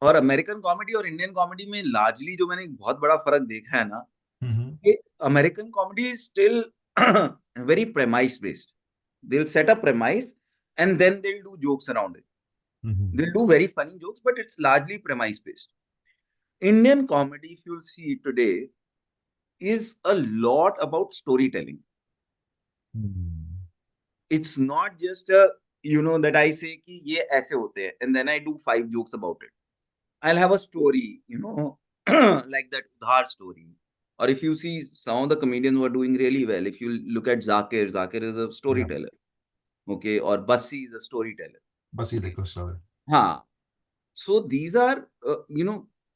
और American comedy और Indian comedy में लार्जली जो मैंने एक बहुत बड़ा फर्क देखा है ना, कि American comedy is still very premise based. They'll set a premise and then they'll do jokes around it. They'll do very funny jokes, but it's largely premise based. Indian comedy, if you'll see today, is a lot about storytelling. It's not just a, that I say कि ये ऐसे होते हैं and then I do 5 jokes about it. I'll have a story, like that Udhar story. Or if you see some of the comedians who are doing really well, if you look at Zakir is a storyteller. Okay, or Bassi is a storyteller. Bassi देखो story. So these are,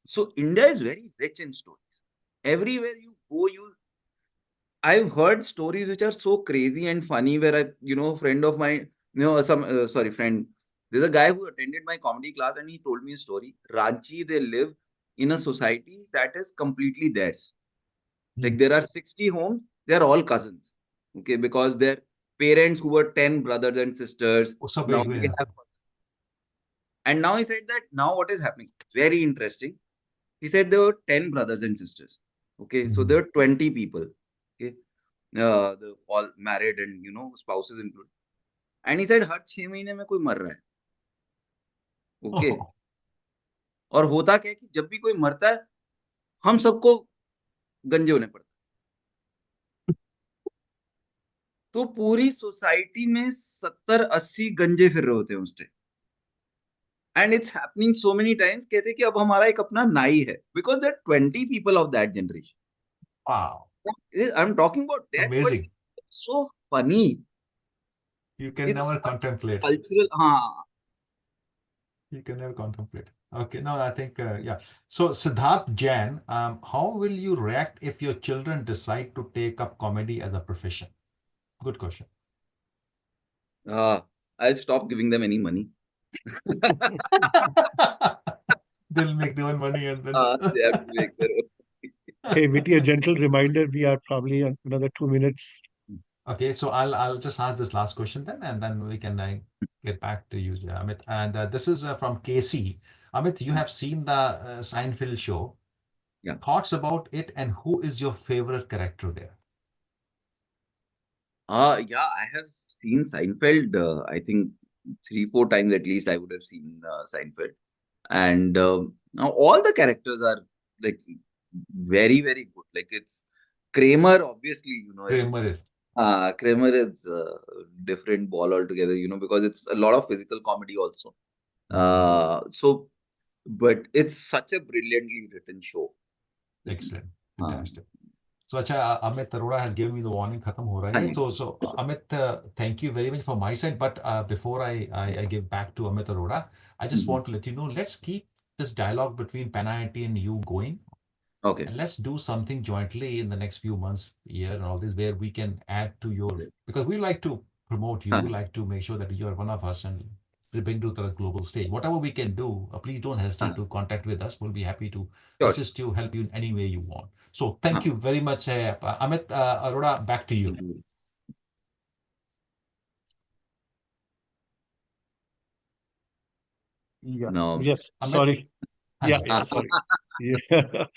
so India is very rich in stories. Everywhere you go, I've heard stories which are so crazy and funny, where friend of mine, friend, there's a guy who attended my comedy class and he told me a story. Ranchi, they live in a society that is completely theirs. Like there are 60 homes, they're all cousins. Okay, because their parents, who were 10 brothers and sisters, now they have. And now he said that now what is happening? Very interesting. He said there were 10 brothers and sisters. Okay, so there were 20 people. Okay, they're all married and spouses included. And he said हर 6 महीने में कोई मर रहा है. Okay. और होता क्या है कि जब भी कोई मरता है, हम सबको गंजे होने पड़ते. तो पूरी सोसाइटी में 70-80 गंजे फिर रहे होते हैं उस time. And it's happening so many times. कहते कि अब हमारा एक अपना नाई है, because there are 20 people of that generation. Wow. I'm talking about death. Amazing. But it's so funny. You can never contemplate. Cultural, You can never contemplate. Okay, no, I think, yeah. So Siddharth Jain, how will you react if your children decide to take up comedy as a profession? Good question. I'll stop giving them any money. They'll make their own money and then they have to make their own. Hey, Viti, a gentle reminder, we are probably another 2 minutes. Okay, so I'll just ask this last question then, and then we can get back to you, Amit. And this is from Casey. Amit, you have seen the Seinfeld show. Yeah. Thoughts about it, and who is your favorite character there? Yeah, I have seen Seinfeld. I think 3-4 times at least I would have seen Seinfeld. And now all the characters are like very, very good. Like it's Kramer, obviously, Kramer is. Kramer is different ball altogether, because it's a lot of physical comedy also. But it's such a brilliantly written show. Excellent. Fantastic. So, Amit Arora has given me the warning. Khatam ho raha hai. So Amit, thank you very much for my side. But before I give back to Amit Arora, I just want to let you know, let's keep this dialogue between PenIIT and you going. Okay. And let's do something jointly in the next few months, year, and all this, where we can add to your, because we like to promote you, we like to make sure that you're one of us and bring to the global stage. Whatever we can do, please don't hesitate to contact with us. We'll be happy to assist you, help you in any way you want. So thank you very much, Amit Arora. Back to you. Yeah. No. Yes. Amit? Sorry. Yeah. Sorry. Yeah.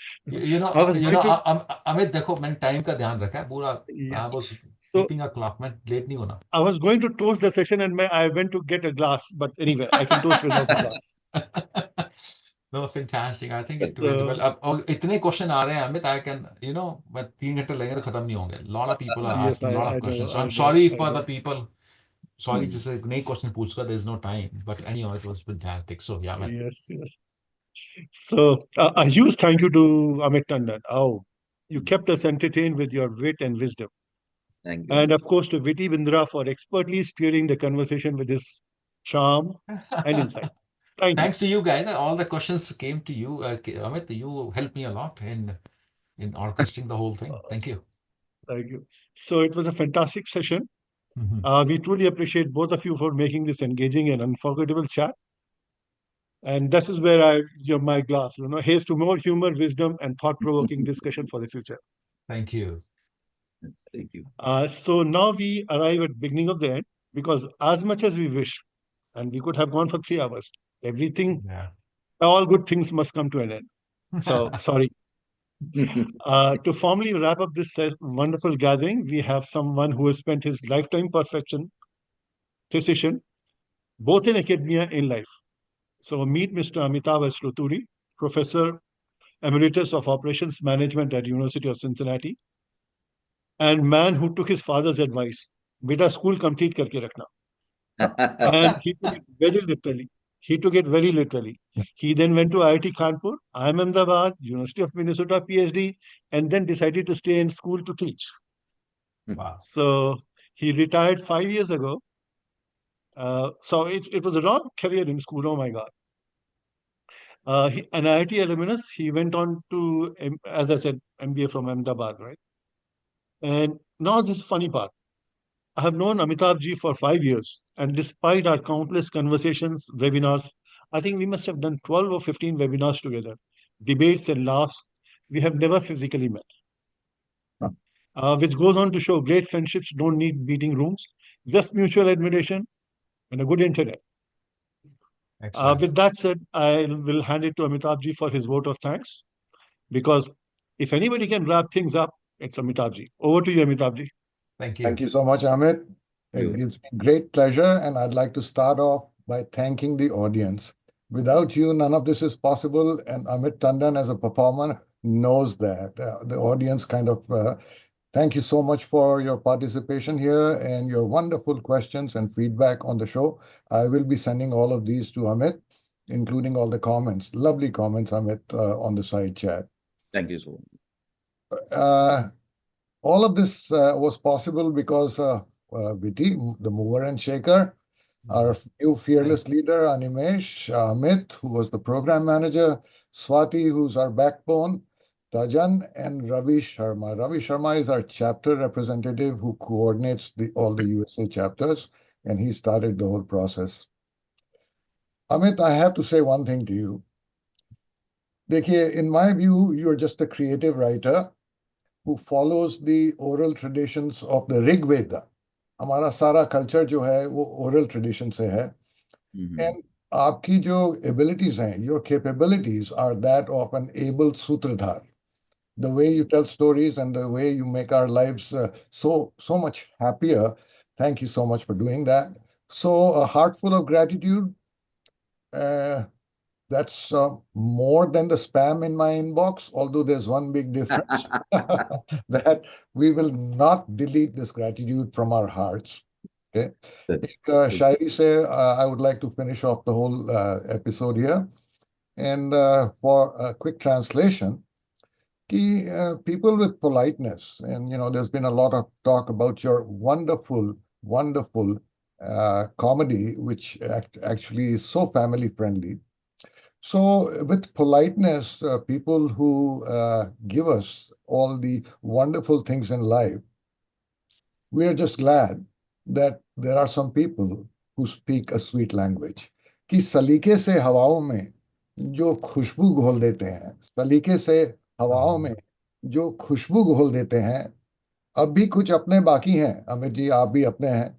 Amit, देखो मैंने time का ध्यान रखा है पूरा. I was keeping a clock. मैं late नहीं होना. I was going to toast the session and I went to get a glass, but anyway, I can toast without a glass. No, fantastic. I think it went well. अब इतने question आ रहे हैं Amit, I can, मैं 3 घंटे लगेंगे तो खत्म नहीं होंगे. A lot of people are Yes, asking a lot I of questions. know, So I I'm know, sorry I for know. the people. Sorry, जिसे नई क्वेश्चन पूछकर there's no time. But anyhow, it was fantastic. So yeah, Amit. Yes. So a huge thank you to Amit Tandon. Oh, you kept us entertained with your wit and wisdom. Thank you. And of course to Viti Bindra for expertly steering the conversation with his charm and insight. Thanks to you guys. All the questions came to you, Amit. You helped me a lot in orchestrating the whole thing. Thank you. Thank you. So it was a fantastic session. We truly appreciate both of you for making this engaging and unforgettable chat. And this is where my glass, here's to more humor, wisdom, and thought-provoking discussion for the future. Thank you. Thank you. So now we arrive at beginning of the end, because as much as we wish, and we could have gone for 3 hours, all good things must come to an end. So sorry. To formally wrap up this wonderful gathering, we have someone who has spent his lifetime precision, both in academia and in life. So meet Mr. Amitav Ruturi, Professor Emeritus of Operations Management at University of Cincinnati, and man who took his father's advice, beta school complete karke rakhna. And he took it very literally. He then went to IIT Kanpur, IIM Ahmedabad, University of Minnesota PhD, and then decided to stay in school to teach. Wow. So he retired 5 years ago. So it was a long career in school. Oh my God. An IIT alumnus, he went on to, as I said, MBA from Ahmedabad, right? And now this funny part. I have known Amitabh ji for 5 years, and despite our countless conversations, webinars, I think we must have done 12 or 15 webinars together, debates and laughs. We have never physically met. Which goes on to show great friendships don't need meeting rooms, just mutual admiration and a good internet. With that said, I will hand it to Amitabh ji for his vote of thanks, because if anybody can wrap things up, it's Amitabh ji. Over to you, Amitabh ji. Thank you. Thank you so much, Amit. It gives me great pleasure, and I'd like to start off by thanking the audience. Without you, none of this is possible, and Amit Tandon, as a performer, knows that. The audience thank you so much for your participation here and your wonderful questions and feedback on the show. I will be sending all of these to Amit, including all the comments. Lovely comments, Amit, on the side chat. Thank you so much. All of this was possible because of Viti, the mover and shaker, our new fearless leader, Animesh, Amit, who was the program manager, Swati, who's our backbone, Tajan, and Ravi Sharma. Ravi Sharma is our chapter representative who coordinates all the USA chapters, and he started the whole process. Amit, I have to say one thing to you. Dekhiye, in my view, you're just a creative writer who follows the oral traditions of the Rig Veda. हमारा सारा culture जो है वो oral tradition से है. And आपकी जो abilities हैं, your capabilities are that of an able sutradhar. The way you tell stories and the way you make our lives so much happier. Thank you so much for doing that. So a heart full of gratitude. The That's more than the spam in my inbox, although there's one big difference that we will not delete this gratitude from our hearts. Okay. Shairi say, I would like to finish off the whole episode here. And for a quick translation, people with politeness, and there's been a lot of talk about your wonderful, wonderful comedy, which actually is so family friendly. So with politeness, people who give us all the wonderful things in life, we are just glad that there are some people who speak a sweet language. कि सलीके से हवाओं में जो खुशबू घोल देते हैं, सलीके से हवाओं में जो खुशबू घोल देते हैं, अब भी कुछ अपने बाकी हैं, अमित जी आप भी अपने हैं,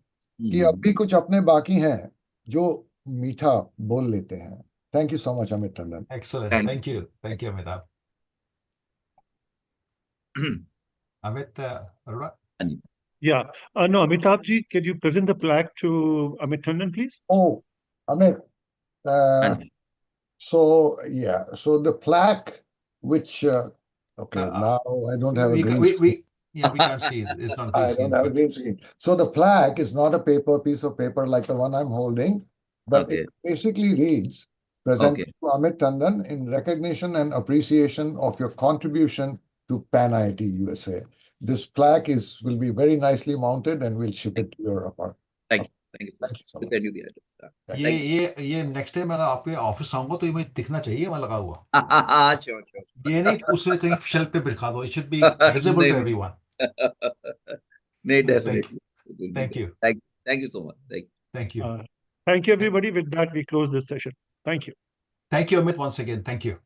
कि अब भी कुछ अपने बाकी हैं जो मीठा बोल लेते हैं. Thank you so much, Amit Tandon. Excellent. Thank you. Thank you, Amitabh. Amit Arora? Yeah. No, Amitabh ji, can you present the plaque to Amit Tandon, please? Oh, Amit. So the plaque, which okay, now I don't have a green screen. We can't see it. It's not a green I screen. don't have a green screen. So the plaque is not a piece of paper like the one I'm holding, but it basically reads, presented to Amit Tandon in recognition and appreciation of your contribution to Pan IIT USA. This plaque will be very nicely mounted and we'll ship it to your apartment. Thank you so much. Send you the address. ये next time अगर आपके office आऊंगा तो ये मुझे दिखना चाहिए वहाँ लगा हुआ. Sure. ये नहीं उसे कहीं शेल्फ पे बिठा दो. It should be visible to everyone. No, definitely. Thank you. Thank you so much. Thank you. Thank you, everybody. With that, we close this session. Thank you. Thank you, Amit, once again. Thank you.